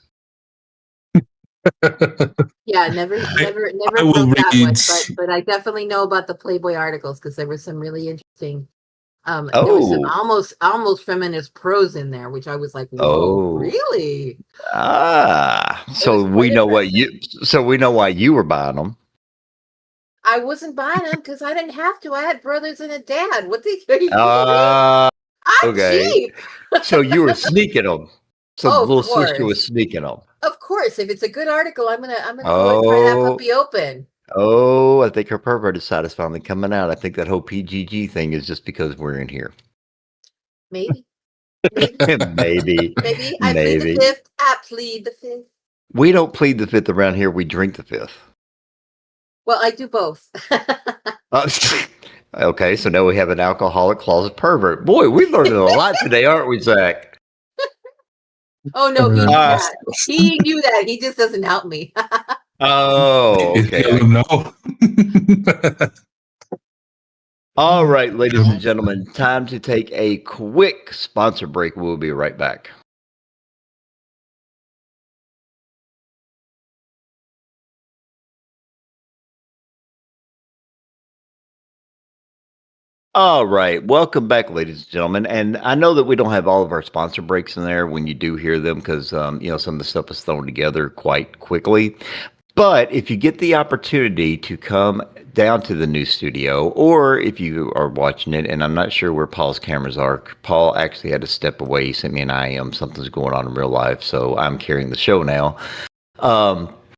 Yeah, never wrote that one, but I definitely know about the Playboy articles because there was some really interesting. There was some almost feminist prose in there, which I was like, "Whoa, really?" So we know why you were buying them. I wasn't buying them because I didn't have to. I had brothers and a dad. What the? I'm cheap. So you were sneaking them. So the little sister was sneaking them. Of course, if it's a good article, I'm gonna go and pry that puppy open. Oh, I think her pervert side is finally coming out. I think that whole PGG thing is just because we're in here. Maybe. Maybe. I plead the fifth. I plead the fifth. We don't plead the fifth around here. We drink the fifth. Well, I do both. Okay, so now we have an alcoholic closet pervert. Boy, we've learned a lot today, aren't we, Zach? Oh, no, he knew that. He knew that. He just doesn't help me. Oh, okay. No. All right, ladies and gentlemen, time to take a quick sponsor break. We'll be right back. All right, welcome back, ladies and gentlemen. And I know that we don't have all of our sponsor breaks in there when you do hear them because some of the stuff is thrown together quite quickly. But if you get the opportunity to come down to the new studio, or if you are watching it, and I'm not sure where Paul's cameras are, Paul actually had to step away. He sent me an IM. Something's going on in real life, so I'm carrying the show now.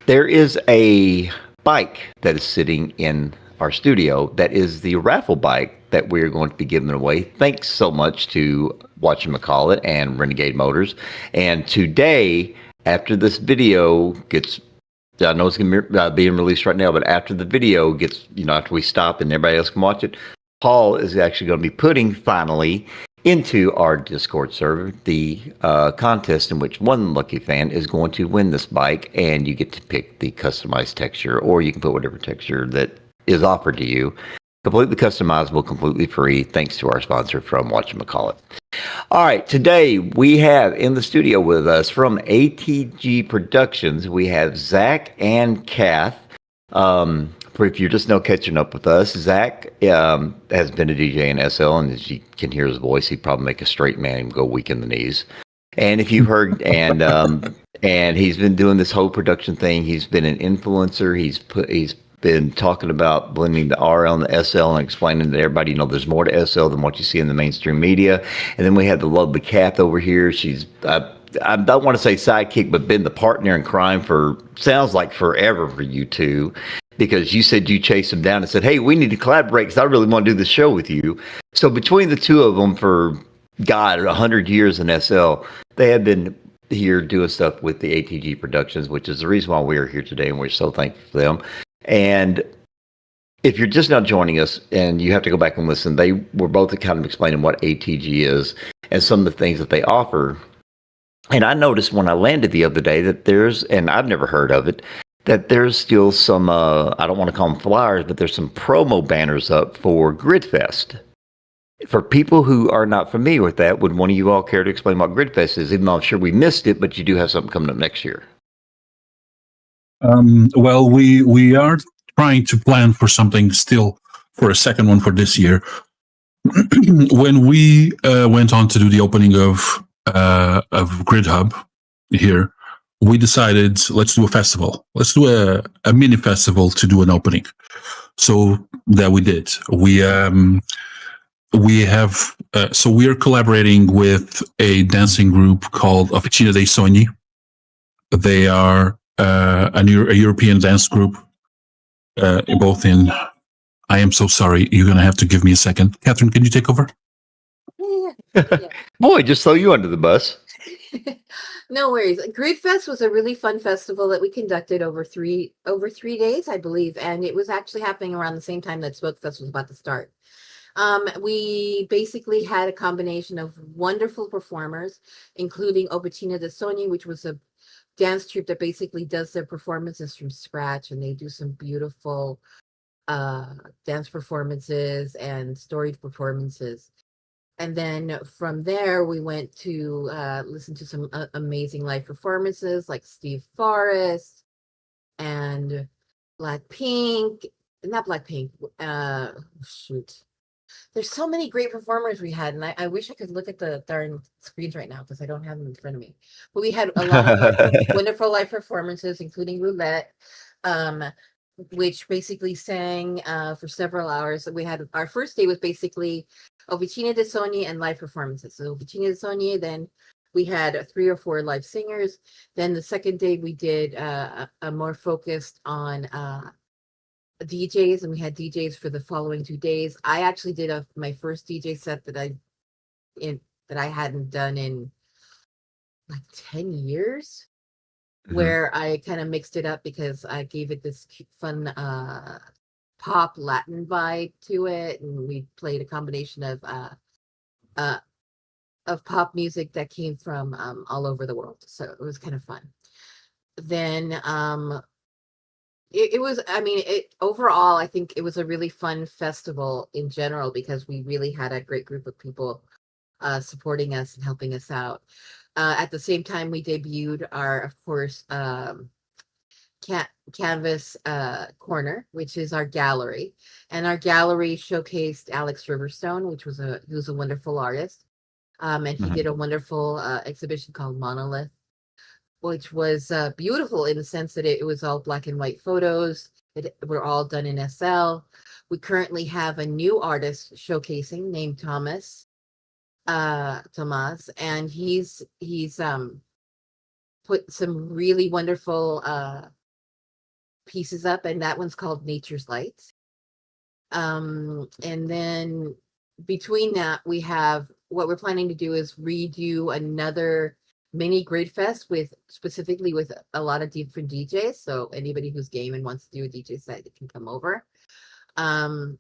There is a bike that is sitting in our studio that is the raffle bike that we're going to be giving away. Thanks so much to Whatchamacallit and Renegade Motors. And today, after this video gets, I know it's going to be being released right now, but after the video gets, after we stop and everybody else can watch it, Paul is actually going to be putting finally into our Discord server the contest in which one lucky fan is going to win this bike, and you get to pick the customized texture, or you can put whatever texture that is offered to you. Completely customizable, completely free, thanks to our sponsor from Whatchamacallit. All right, today we have in the studio with us from ATG Productions, we have Zack and Kath. If you're just now catching up with us, Zack has been a DJ in SL, and as you can hear his voice, he'd probably make a straight man go weak in the knees. And if you heard, and he's been doing this whole production thing. He's been an influencer. He's been talking about blending the RL and the SL and explaining to everybody, there's more to SL than what you see in the mainstream media. And then we have the lovely Kath over here. She's, I don't want to say sidekick, but been the partner in crime for, sounds like forever for you two, because you said you chased them down and said, hey, we need to collaborate because I really want to do this show with you. So between the two of them for, 100 years in SL, they have been here doing stuff with the ATG Productions, which is the reason why we are here today, and we're so thankful for them. And if you're just now joining us, and you have to go back and listen, they were both kind of explaining what ATG is and some of the things that they offer. And I noticed when I landed the other day that there's, and I've never heard of it, that there's still some, I don't want to call them flyers, but there's some promo banners up for Gridfest. For people who are not familiar with that, would one of you all care to explain what Gridfest is? Even though I'm sure we missed it, but you do have something coming up next year. Well, we are trying to plan for something still for a second one for this year. When we went on to do the opening of Grid Hub here, we decided, let's do a festival. Let's do a mini festival to do an opening. So that we did. We are collaborating with a dancing group called Oficina dei Sogni. They are a European dance group, both in. I am so sorry. You're going to have to give me a second. Catherine, can you take over? Yeah. Boy, just throw you under the bus. No worries. Grid Fest was a really fun festival that we conducted over three days, I believe, and it was actually happening around the same time that Smoke Fest was about to start. We basically had a combination of wonderful performers, including Oficina dei Sogni, which was a dance troupe that basically does their performances from scratch, and they do some beautiful dance performances and storied performances. And then from there, we went to listen to some amazing live performances like Steve Forrest and Blackpink. Not Blackpink. Shoot. There's so many great performers we had, and I wish I could look at the darn screens right now because I don't have them in front of me. But we had a lot of wonderful live performances, including Roulette, which basically sang for several hours. We had our first day was basically Oficina dei Sogni and live performances. So Oficina dei Sogni, then we had 3 or 4 live singers. Then the second day we did a more focused on DJs, and we had DJs for the following 2 days. I actually did my first DJ set that I hadn't done in like 10 years. Mm-hmm. Where I kind of mixed it up because I gave it this fun pop Latin vibe to it, and we played a combination of pop music that came from all over the world. So it was kind of fun. Then it was, I mean, overall, I think it was a really fun festival in general because we really had a great group of people supporting us and helping us out. At the same time, we debuted our, of course, Canvas Corner, which is our gallery. And our gallery showcased Alex Riverstone, he was a wonderful artist. And he did a wonderful exhibition called Monolith, which was beautiful in the sense that it was all black and white photos that were all done in SL. We currently have a new artist showcasing named Tomas, and he's put some really wonderful pieces up, and that one's called Nature's Lights. And then between that, we have what we're planning to do is redo another mini Grid Fest specifically with a lot of different DJs. So anybody who's game and wants to do a DJ set, can come over. But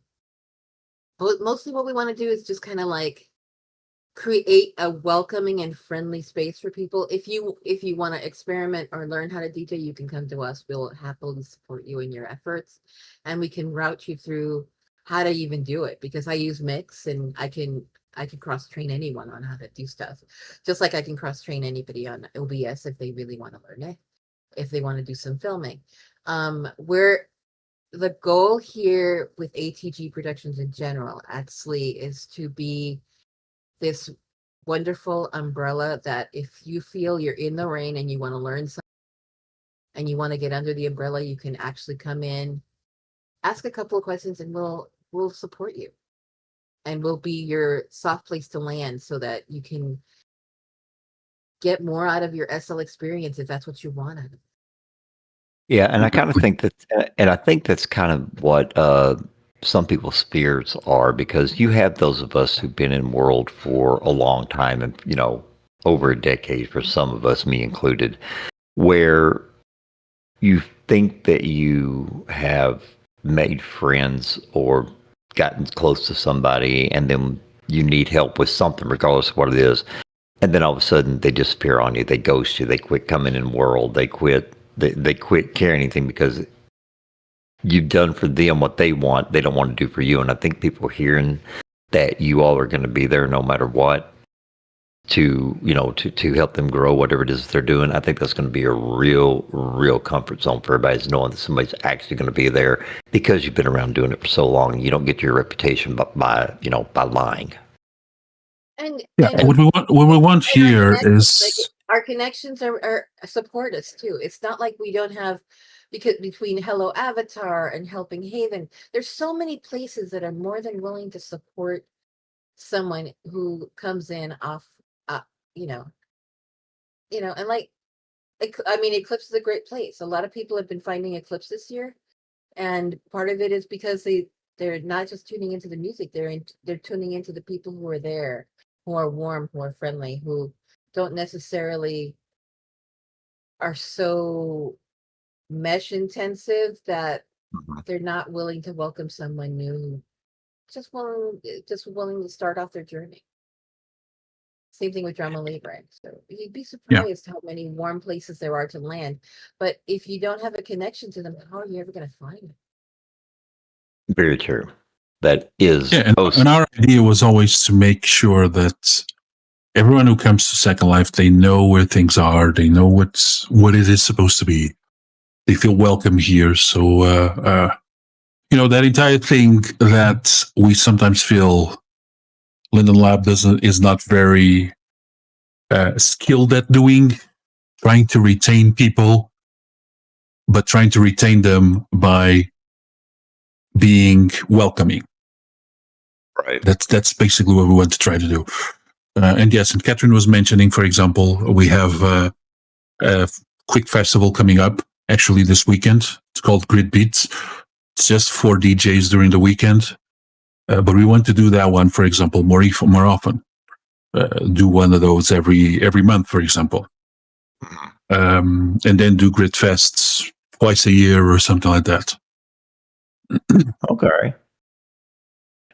mostly what we want to do is just kind of like create a welcoming and friendly space for people. If you want to experiment or learn how to DJ, you can come to us. We'll happily support you in your efforts, and we can route you through how to even do it, because I use Mix, and I can cross train anyone on how to do stuff, just like I can cross train anybody on OBS if they really want to learn it, if they want to do some filming. The goal here with ATG Productions in general actually is to be this wonderful umbrella that if you feel you're in the rain and you want to learn something and you want to get under the umbrella, you can actually come in, ask a couple of questions, and we'll support you. And we'll be your soft place to land so that you can get more out of your SL experience if that's what you want out of it. Yeah, and I kind of think that's kind of what some people's fears are, because you have those of us who've been in world for a long time, and over a decade for some of us, me included, where you think that you have made friends or gotten close to somebody, and then you need help with something, regardless of what it is, and then all of a sudden they disappear on you, they ghost you, they quit coming in world, they quit caring anything because you've done for them what they want, they don't want to do for you. And I think people hearing that you all are going to be there no matter what, to to help them grow whatever it is they're doing. I think that's going to be a real comfort zone for everybody, is knowing that somebody's actually going to be there because you've been around doing it for so long. You don't get your reputation by lying. And Yeah, and what we want and here like, is our connections are support us too. It's not like we don't have, because between Hello Avatar and Helping Haven, there's so many places that are more than willing to support someone who comes in off, you know, and like, I mean, Eclipse is a great place. A lot of people have been finding Eclipse this year, and part of it is because they're not just tuning into the music; they're tuning into the people who are there, who are warm, who are friendly, who don't necessarily are so mesh intensive that they're not willing to welcome someone new, just willing to start off their journey. Same thing with Drama Libre. So you'd be surprised how many warm places there are to land. But if you don't have a connection to them, how are you ever going to find them? Very true. That is. and our idea was always to make sure that everyone who comes to Second Life, they know where things are, they know what it is supposed to be. They feel welcome here. So that entire thing that we sometimes feel Linden Lab is not very skilled at doing, trying to retain people, but trying to retain them by being welcoming. Right. That's basically what we want to try to do. And yes, and Catherine was mentioning, for example, we have a quick festival coming up actually this weekend. It's called Grid Beats. It's just 4 DJs during the weekend. But we want to do that one, for example, more often. Do one of those every month, for example. And then do Grid Fests twice a year or something like that. Okay.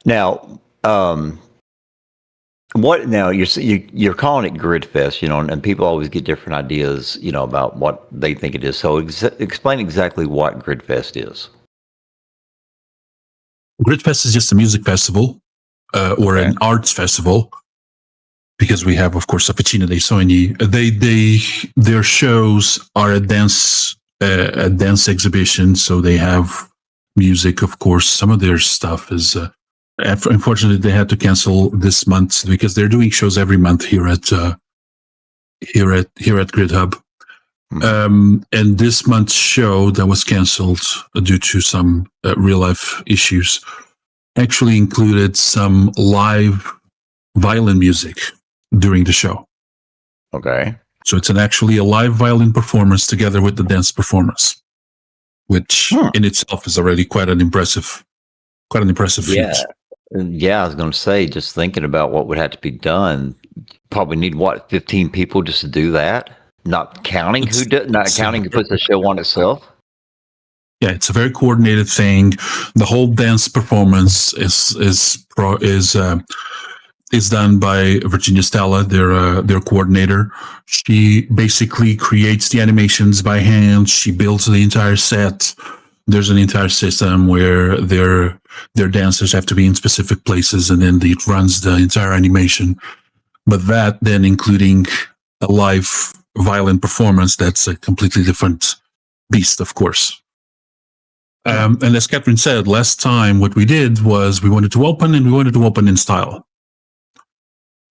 Now, what now? You're calling it Grid Fest, and people always get different ideas, about what they think it is. So explain exactly what Grid Fest is. Grid Fest is just a music festival or an arts festival, because we have, of course, Officina dei Sogni. Their shows are a dance exhibition, so they have music, of course. Some of their stuff is. Unfortunately, they had to cancel this month because they're doing shows every month here at Grid Hub. And this month's show that was canceled due to some real life issues actually included some live violin music during the show. Okay. So it's actually a live violin performance together with the dance performance, which in itself is already quite an impressive feat. Yeah, I was going to say, just thinking about what would have to be done, probably need 15 people just to do that. Not counting who puts the show on itself. Yeah, it's a very coordinated thing. The whole dance performance is done by Virginia Stella, their coordinator. She basically creates the animations by hand. She builds the entire set. There's an entire system where their dancers have to be in specific places, and then it runs the entire animation. But that then including a live violin performance, that's a completely different beast, of course. And as Catherine said, last time what we did was we wanted to open in style.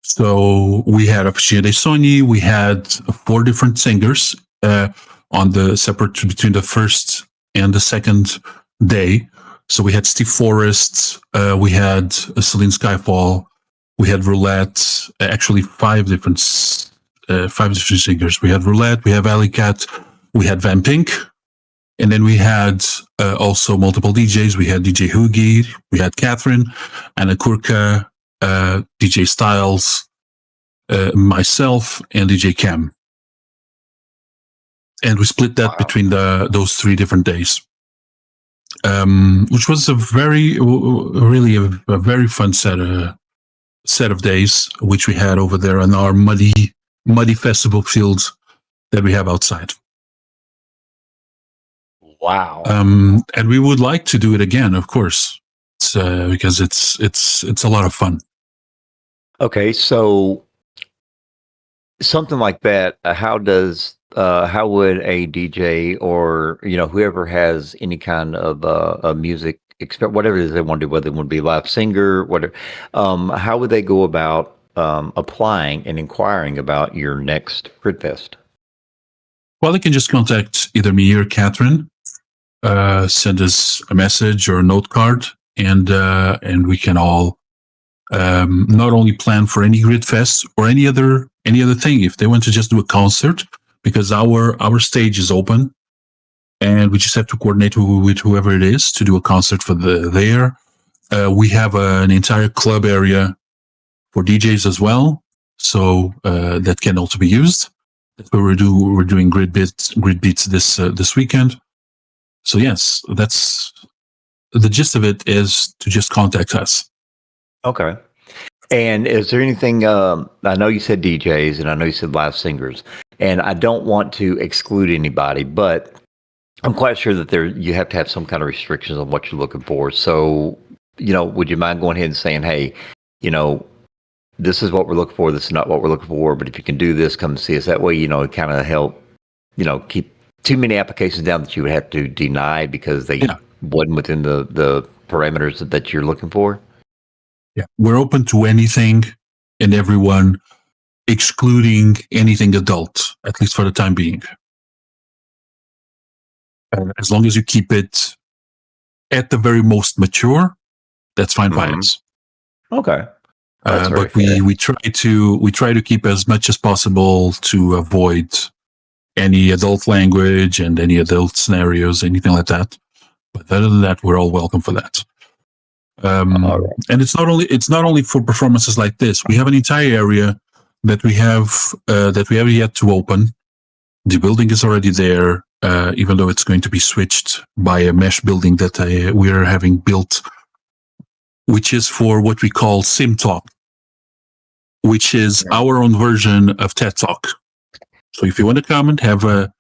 So we had Officina dei Sogni, we had 4 different singers on the separate between the first and the second day. So we had Steve Forrest, we had Celine Skyfall, we had Roulette, actually 5 different singers. We had Roulette, we have Alley Cat, we had Van Pink, and then we had also multiple DJs. We had DJ Hoogie, we had Catherine, Anna Kurka, DJ Styles, myself, and DJ Cam. And we split that between those 3 different days, which was a very fun set of days, which we had over there on our muddy festival field that we have outside. Wow. And we would like to do it again, of course, because it's a lot of fun. Okay, so something like that, how would a DJ or whoever has any kind of a music whatever it is they want to do, whether it would be live singer, whatever, how would they go about applying and inquiring about your next Grid Fest? Well, they can just contact either me or Catherine, send us a message or a note card, and we can all not only plan for any Grid Fest or any other thing. If they want to just do a concert, because our stage is open, and we just have to coordinate with whoever it is to do a concert for there. We have an entire club area for DJs as well, so that can also be used. That's where we're doing grid beats this weekend. So yes, that's the gist of it, is to just contact us. Okay. And is there anything, I know you said DJs and I know you said live singers, and I don't want to exclude anybody, but I'm quite sure that you have to have some kind of restrictions on what you're looking for. So, would you mind going ahead and saying, hey, this is what we're looking for, this is not what we're looking for, but if you can do this, come and see us. That way, it kind of help, keep too many applications down that you would have to deny because they wasn't within the parameters that you're looking for. Yeah, we're open to anything and everyone, excluding anything adult, at least for the time being. As long as you keep it at the very most mature, that's fine by us. Okay. But we try to keep as much as possible to avoid any adult language and any adult scenarios, anything like that. But other than that, we're all welcome for that. Right. And it's not only for performances like this. We have an entire area that we have yet to open. The building is already there, even though it's going to be switched by a mesh building that we are having built, which is for what we call Sim Talk, which is our own version of TED Talk. So if you want to come and have a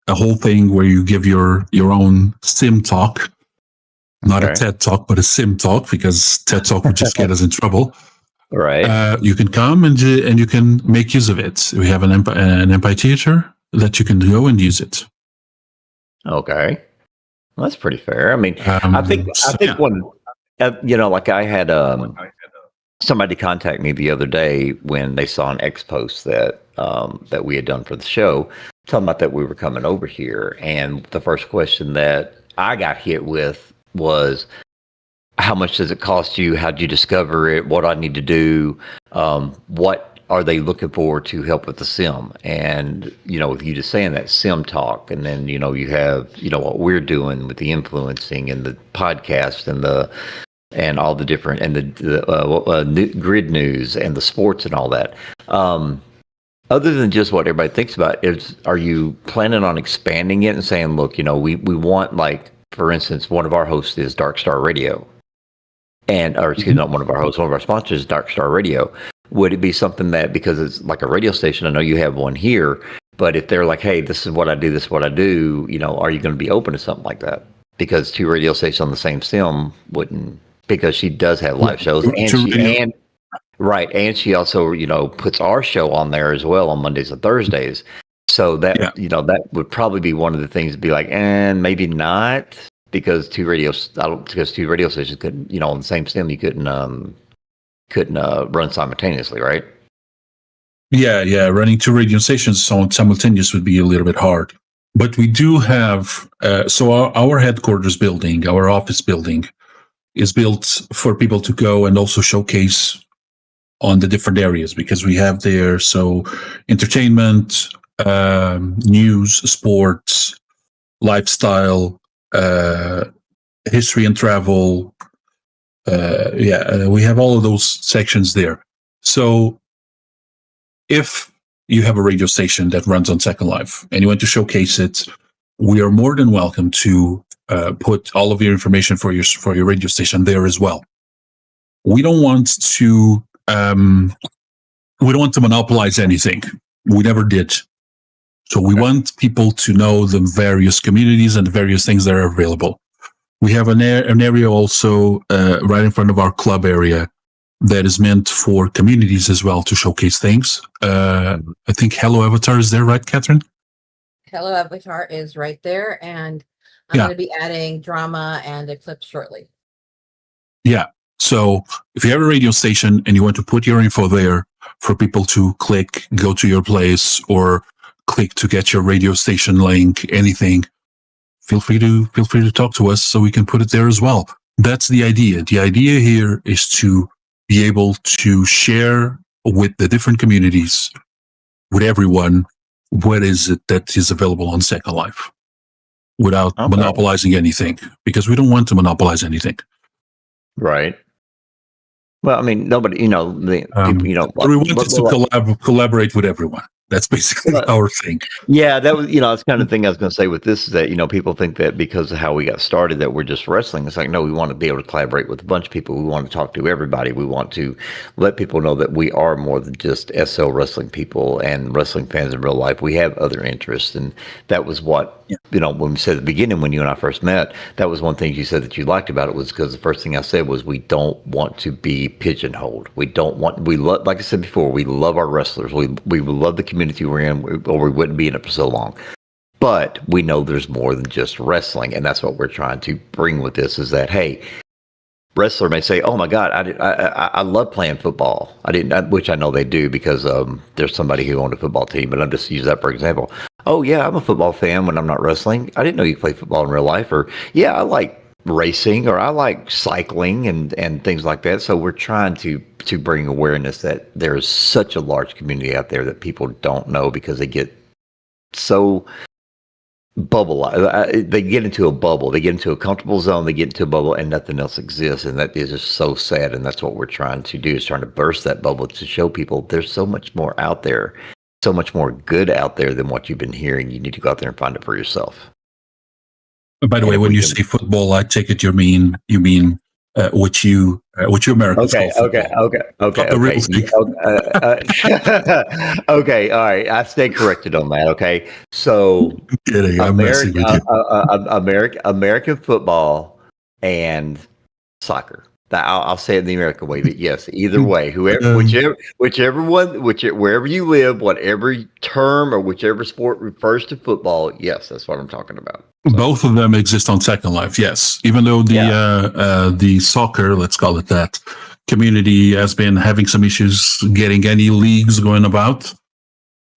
whole thing where you give your own Sim Talk, not a TED Talk, but a Sim Talk, because TED Talk would just get us in trouble. Right. You can come and you can make use of it. We have an amphitheater that you can go and use it. Okay. Well, that's pretty fair. I mean, I think when, like I had somebody contact me the other day when they saw an X post that we had done for the show, talking about that we were coming over here. And the first question that I got hit with was, how much does it cost you? How'd you discover it? What do I need to do? What are they looking for to help with the sim? And, with you just saying that Sim Talk, and then, you have, what we're doing with the influencing and the podcast and all the different, and the grid news and the sports and all that. Other than just what everybody thinks about, are you planning on expanding it and saying, look, we want, like, for instance, one of our hosts is Dark Star Radio. Not one of our hosts, one of our sponsors is Dark Star Radio. Would it be something that, because it's like a radio station, I know you have one here, but if they're like, hey, this is what I do, this is what I do, are you going to be open to something like that? Because two radio stations on the same sim wouldn't, because she does have live shows, and she also, puts our show on there as well on Mondays and Thursdays. So that, that would probably be one of the things to be like, and maybe not, because two radio stations couldn't, on the same sim, you couldn't run simultaneously, right? Yeah. Running two radio stations simultaneous would be a little bit hard. But we do have, our headquarters building, our office building, is built for people to go and also showcase on the different areas, because we have there, entertainment, news, sports, lifestyle, history and travel. We have all of those sections there. So if you have a radio station that runs on SecondLife and you want to showcase it, we are more than welcome to put all of your information for your radio station there as well. We don't want to monopolize anything. We never did. So we want people to know the various communities and the various things that are available. We have an area also right in front of our club area that is meant for communities as well to showcase things. I think Hello Avatar is there, right, Catherine? Hello Avatar is right there, and I'm going to be adding drama and a clip shortly. Yeah. So if you have a radio station and you want to put your info there for people to click, go to your place, or click to get your radio station link, anything, feel free to talk to us so we can put it there as well. That's the idea. The idea here is to be able to share with the different communities, with everyone, what is it that is available on SecondLife without monopolizing anything, because we don't want to monopolize anything. Right. Well, I mean, nobody, people, what we want is to collaborate with everyone. That's basically our thing. Yeah, that was, that's kind of the thing I was going to say with this is that, people think that because of how we got started that we're just wrestling. It's like, no, we want to be able to collaborate with a bunch of people. We want to talk to everybody. We want to let people know that we are more than just SL wrestling people and wrestling fans in real life. We have other interests. And that was what, when we said at the beginning, when you and I first met, that was one thing you said that you liked about it was because the first thing I said was we don't want to be pigeonholed. We love, like I said before, we love our wrestlers. We love the community we're in, or we wouldn't be in it for so long. But we know there's more than just wrestling, and that's what we're trying to bring with this is that, hey, wrestler may say, oh my God, I love playing football. Which I know they do because there's somebody who owned a football team, but I'm just using that for example. Oh yeah, I'm a football fan when I'm not wrestling. I didn't know you could play football in real life. Or yeah, I like racing, or I like cycling and things like that. So we're trying to bring awareness that there's such a large community out there that people don't know because they get so they get into a bubble. They get into a comfortable zone. They get into a bubble and nothing else exists. And that is just so sad. And that's what we're trying to do is trying to burst that bubble to show people there's so much more out there, so much more good out there than what you've been hearing. You need to go out there and find it for yourself. By the way, when you say football, I take it you mean what you Americans call football. Okay, all right. I stay corrected on that. Okay, so American football and soccer. I'll say it the American way, but yes, either way, wherever you live, whatever term or whichever sport refers to football, yes, that's what I'm talking about. So. Both of them exist on SecondLife, yes. Even though the soccer, let's call it that, community has been having some issues getting any leagues going about,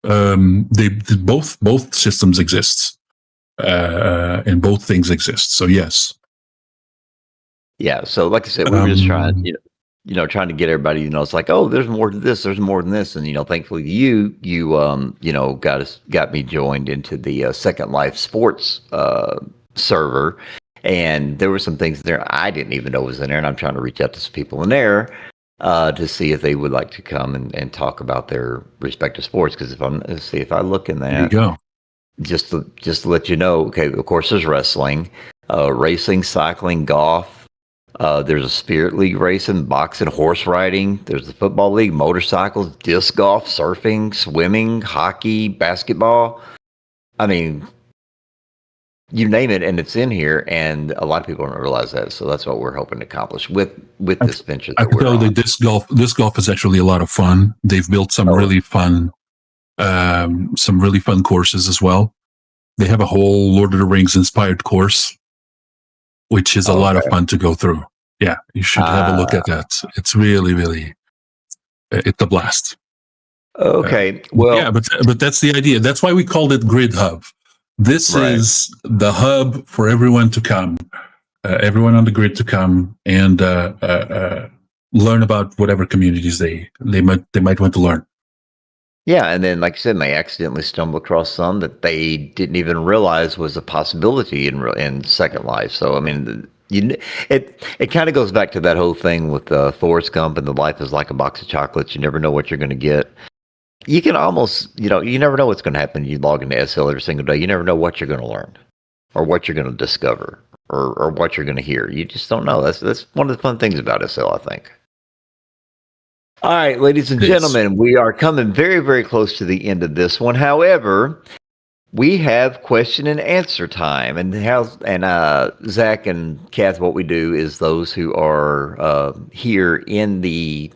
both systems exist, and both things exist. So yes. Yeah, so like I said, we were just trying, trying to get everybody, it's like, oh, there's more to this, there's more than this, and thankfully you got me joined into the SecondLife Sports server, and there were some things there I didn't even know was in there, and I'm trying to reach out to some people in there to see if they would like to come and talk about their respective sports. Because if I look in that, there you go. Just to let you know, okay, of course there's wrestling, racing, cycling, golf. There's a spirit league racing, boxing, horse riding. There's the football league, motorcycles, disc golf, surfing, swimming, hockey, basketball. I mean, you name it, and it's in here. And a lot of people don't realize that. So that's what we're hoping to accomplish with this venture. I can tell you disc golf is actually a lot of fun. They've built some really fun courses as well. They have a whole Lord of the Rings inspired course, which is a lot of fun to go through. Yeah, you should have a look at that. It's really, really, it's a blast. Okay, well, yeah, but that's the idea. That's why we called it Grid Hub. This is the hub for everyone to come, everyone on the grid to come and learn about whatever communities they might want to learn. Yeah, and then, like I said, they accidentally stumble across some that they didn't even realize was a possibility in SecondLife. So, I mean, it kind of goes back to that whole thing with Forrest Gump and the life is like a box of chocolates. You never know what you're going to get. You can almost, you never know what's going to happen. You log into SL every single day. You never know what you're going to learn or what you're going to discover or what you're going to hear. You just don't know. That's one of the fun things about SL, I think. All right, ladies and gentlemen, we are coming very, very close to the end of this one. However, we have question and answer time, and Zach and Kath, what we do is those who are here in the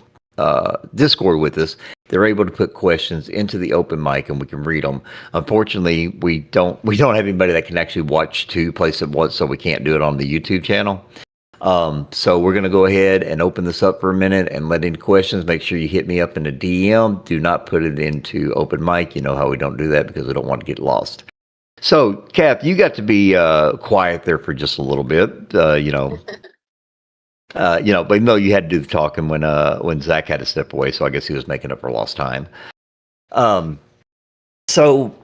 Discord with us, they're able to put questions into the open mic, and we can read them. Unfortunately, we don't have anybody that can actually watch two places at once, so we can't do it on the YouTube channel. So we're going to go ahead and open this up for a minute and let any questions. Make sure you hit me up in a DM. Do not put it into open mic. You know how we don't do that because we don't want to get lost. So, Kath, you got to be quiet there for just a little bit. But no, you had to do the talking when Zack had to step away. So I guess he was making up for lost time. So,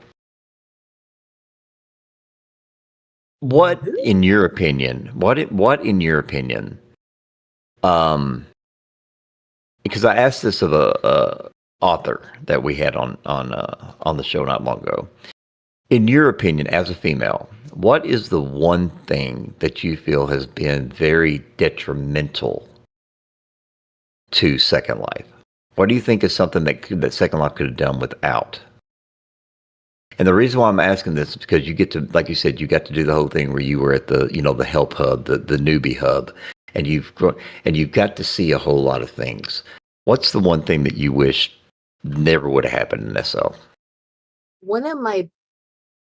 what in your opinion? Because I asked this of a author that we had on the show not long ago. In your opinion, as a female, what is the one thing that you feel has been very detrimental to Second Life? What do you think is something that Second Life could have done without? And the reason why I'm asking this is because you get to, like you said, you got to do the whole thing where you were at the help hub, the newbie hub, and you've got to see a whole lot of things. What's the one thing that you wish never would have happened in SL? One of my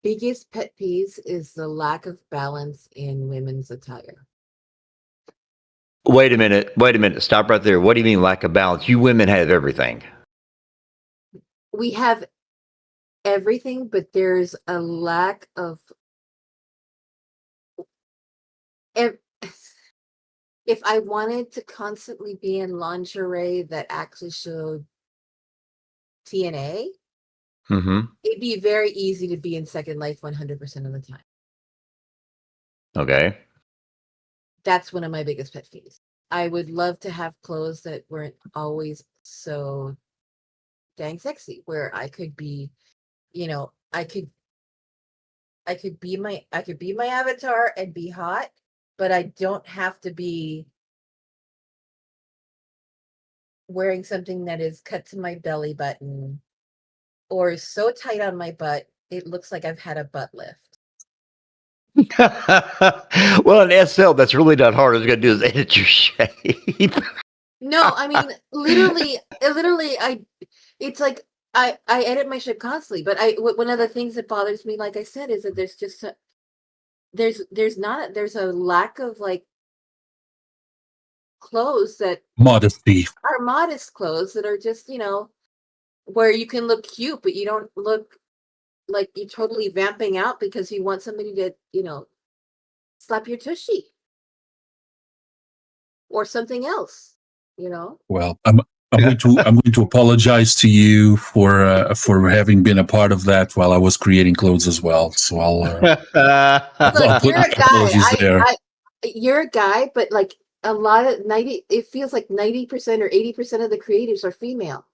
biggest pet peeves is the lack of balance in women's attire. Wait a minute. Stop right there. What do you mean lack of balance? You women have everything. We have everything, but there's a lack of. If I wanted to constantly be in lingerie that actually showed TNA, it'd be very easy to be in Second Life 100% of the time. Okay. That's one of my biggest pet peeves. I would love to have clothes that weren't always so dang sexy, where I could be, I could be my avatar and be hot, but I don't have to be wearing something that is cut to my belly button or is so tight on my butt it looks like I've had a butt lift. Well, in SL, that's really not hard. All you got to do is edit your shape. No, I mean, literally, it's like I edit my shape constantly, but one of the things that bothers me, like I said, is that there's just there's a lack of like clothes that modesty are modest clothes that are just, where you can look cute, but you don't look like you're totally vamping out because you want somebody to, slap your tushy or something else, Well, I'm going to apologize to you for having been a part of that while I was creating clothes as well. So Look, you're a guy. You're a guy, but like it feels like 90% or 80% of the creatives are female.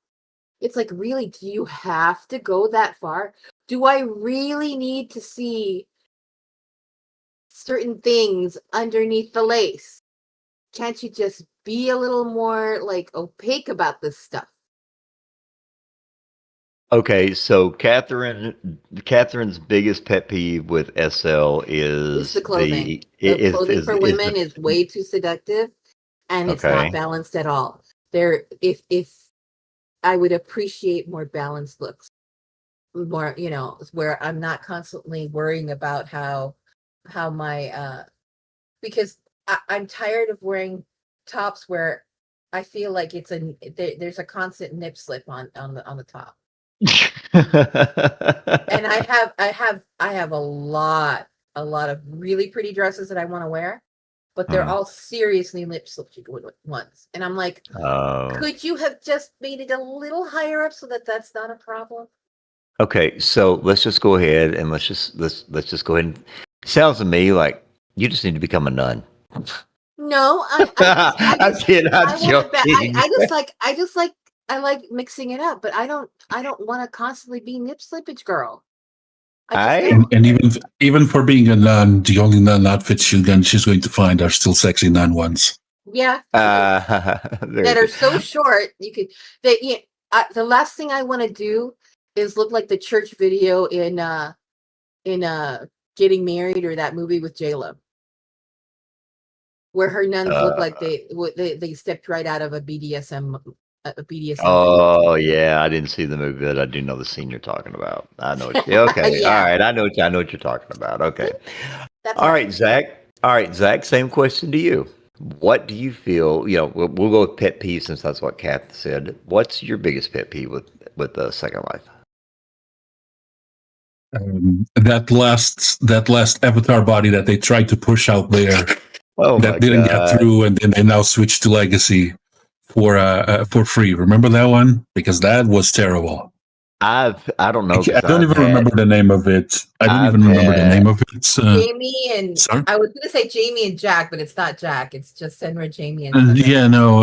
It's like, really, do you have to go that far? Do I really need to see certain things underneath the lace? Can't you just be a little more like opaque about this stuff? Okay, so Catherine's biggest pet peeve with SL is the clothing. The clothing for women is way too seductive, and it's not balanced at all. If I would appreciate more balanced looks, more, where I'm not constantly worrying about how my because I'm tired of wearing tops where I feel like there's a constant nip slip on the top. And I have a lot of really pretty dresses that I want to wear, but they're all seriously lip slipped ones. And I'm like, could you have just made it a little higher up so that that's not a problem? Okay, so let's just go ahead and let's just go ahead and. Sounds to me like you just need to become a nun. No, I'm joking. I like mixing it up, but I don't want to constantly be nip slippage girl. And even for being a nun, the only nun outfits she's going to find are still sexy nun ones. Yeah, that are so short. The last thing I want to do is look like the church video in in Getting Married, or that movie with J-Lo, where her nuns look like they stepped right out of a BDSM video. Oh yeah, I didn't see the movie, but I do know the scene you're talking about. I know. Okay, Yeah. all right. I know what you're talking about. Okay, That's all right, Zach. All right, Zach. Same question to you. What do you feel? You know, we'll go with pet peeve since that's what Kath said. What's your biggest pet peeve with Second Life? That last avatar body that they tried to push out there Oh that my didn't get God. through, and then they now switched to Legacy for free. Remember that one? Because that was terrible. I don't know. I don't even remember the name of it. I don't even remember the name of it. Jamie and sorry? I was going to say Jamie and Jack, but it's not Jack. It's just Senra, Jamie, and And Senra. yeah, no,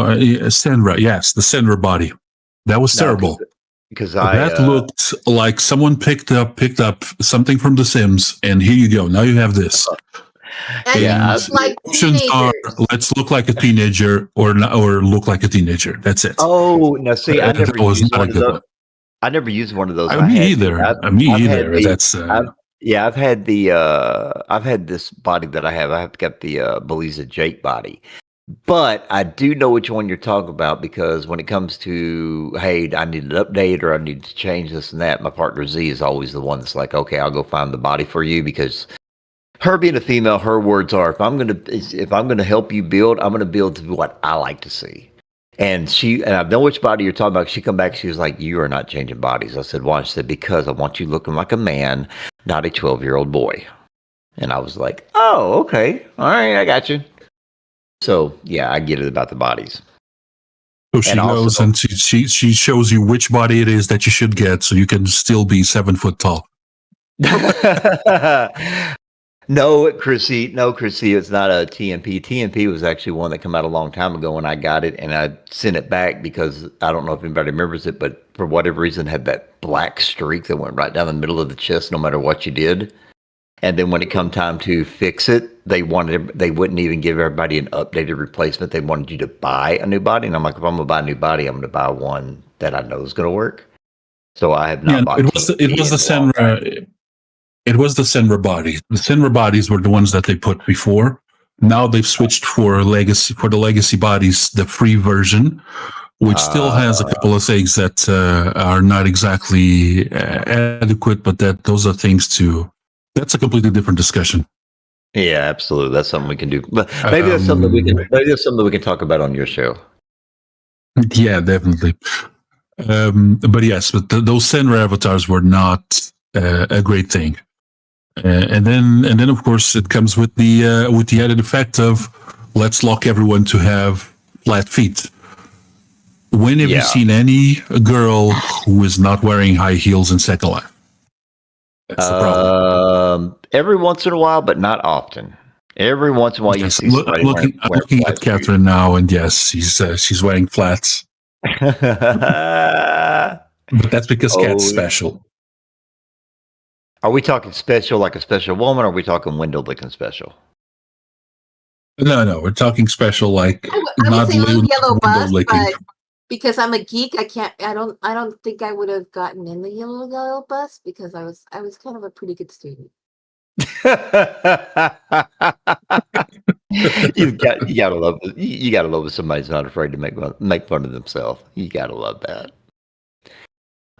Senra. Yes, the Senra body. That was terrible. Because that looked like someone picked up something from The Sims, and here you go. Now you have this. And yeah, like options are: let's look like a teenager, or look like a teenager. That's it. Oh, now see, I never used one of those. One. I never used one of those. Me either. That's I've had the I've had this body that I have. I've got the Beliza Jake body. But I do know which one you're talking about, because when it comes to, hey, I need an update or I need to change this and that, my partner Z is always the one that's like, okay, I'll go find the body for you, because her being a female, her words are, if I'm gonna help you build, I'm gonna build to what I like to see. And I know which body you're talking about. She come back, she was like, you are not changing bodies. I said, why? She said, because I want you looking like a man, not a 12-year-old boy. And I was like, oh, okay. All right, I got you. So yeah, I get it about the bodies. So she goes and she shows you which body it is that you should get, so you can still be 7 foot tall. No, Chrissy, it's not a TMP. TMP was actually one that came out a long time ago, and I got it, and I sent it back because I don't know if anybody remembers it, but for whatever reason, had that black streak that went right down the middle of the chest, no matter what you did. And then when it come time to fix it, they wouldn't even give everybody an updated replacement. They wanted you to buy a new body, and I'm like, if I'm gonna buy a new body, I'm gonna buy one that I know is gonna work. So I have not bought. It was the Senra. It was the Senra bodies. The Senra bodies were the ones that they put before. Now they've switched for the legacy bodies, the free version, which still has a couple of things that are not exactly adequate, but those are things to. That's a completely different discussion. Yeah, absolutely. That's something we can do. But maybe that's something we can talk about on your show. Yeah, definitely. But yes, but those Senra avatars were not a great thing. And then of course it comes with the added effect of let's lock everyone to have flat feet. When have you seen any girl who is not wearing high heels in Second Life? That's the problem. Every once in a while, but not often. Every once in a while, you see somebody I'm looking at Catherine now, and yes, she's wearing flats. But that's because Cat's special. Are we talking special like a special woman, or are we talking window licking special? No, we're talking special like I would say little yellow bus, but because I'm a geek, I don't think I would have gotten in the yellow bus because I was kind of a pretty good student. you gotta love it. You gotta love it. Somebody's not afraid to make fun of themselves. You gotta love that.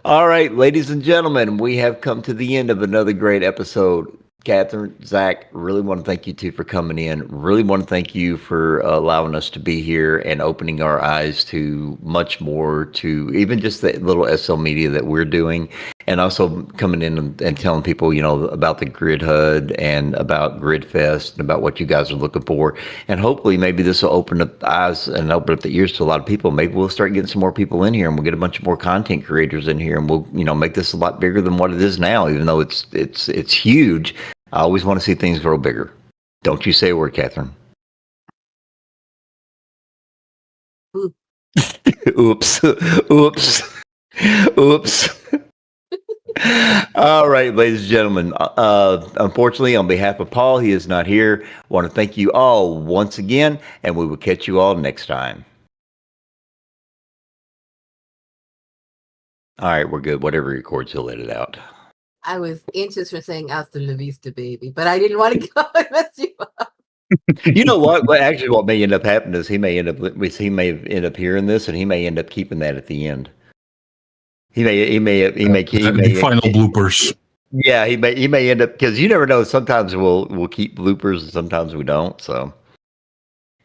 All right, ladies and gentlemen, we have come to the end of another great episode. Catherine, Zach, really want to thank you two for coming in. Really want to thank you for allowing us to be here and opening our eyes to much more, to even just the little SL media that we're doing, and also coming in and telling people, about the Grid HUD and about Grid Fest and about what you guys are looking for. And hopefully maybe this will open up eyes and open up the ears to a lot of people. Maybe we'll start getting some more people in here, and we'll get a bunch of more content creators in here, and we'll, make this a lot bigger than what it is now, even though it's huge. I always want to see things grow bigger. Don't you say a word, Catherine. Oops. All right, ladies and gentlemen. Unfortunately, on behalf of Paul, he is not here. I want to thank you all once again, and we will catch you all next time. All right, we're good. Whatever he records, he'll let it out. I was inches from saying "Hasta la vista, baby," but I didn't want to go and mess you up. You know what? Well, actually, what may end up happening is he may end up hearing this, and he may end up keeping that at the end. The final bloopers. Yeah, he may end up, because you never know. Sometimes we'll keep bloopers, and sometimes we don't. So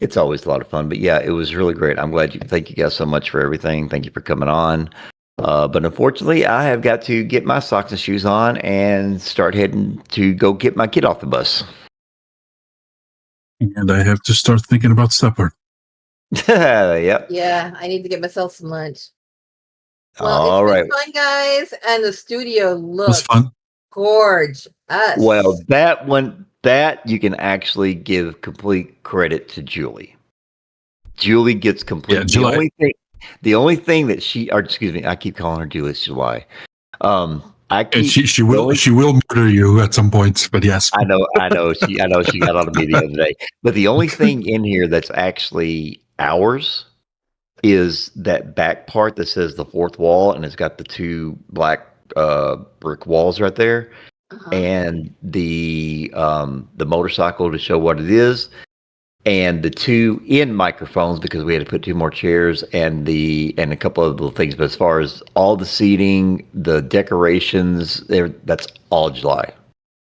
it's always a lot of fun. But yeah, it was really great. I'm glad thank you guys so much for everything. Thank you for coming on. But unfortunately, I have got to get my socks and shoes on and start heading to go get my kid off the bus. And I have to start thinking about supper. Yep. Yeah, I need to get myself some lunch. Well, All it's right. been fun, guys, and the studio It was looks fun. gorgeous. Well, that you can actually give complete credit to Julie. Julie gets complete. Yeah, July. The only thing that excuse me, I keep calling her Julie. It's July. She will murder you at some point, but yes. I know she got on to me the other day. But the only thing in here that's actually ours is that back part that says the fourth wall, and it's got the two black brick walls right there, and the motorcycle to show what it is, and the two end microphones because we had to put two more chairs and a couple of little things. But as far as all the seating, the decorations, that's all July.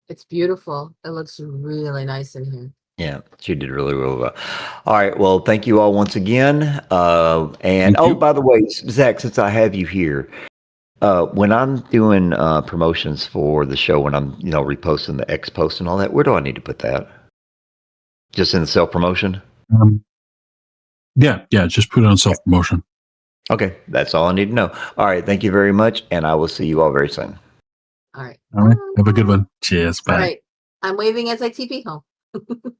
It's beautiful. It looks really nice in here. Yeah, she did really, really well. All right, well, thank you all once again. And by the way, Zach, since I have you here, when I'm doing promotions for the show, when I'm reposting the X post and all that, where do I need to put that? Just in the self-promotion? Yeah, just put it on self-promotion. Okay, that's all I need to know. All right, thank you very much, and I will see you all very soon. All right. Have a good one. Cheers. Bye. All right. I'm waving as I TP home.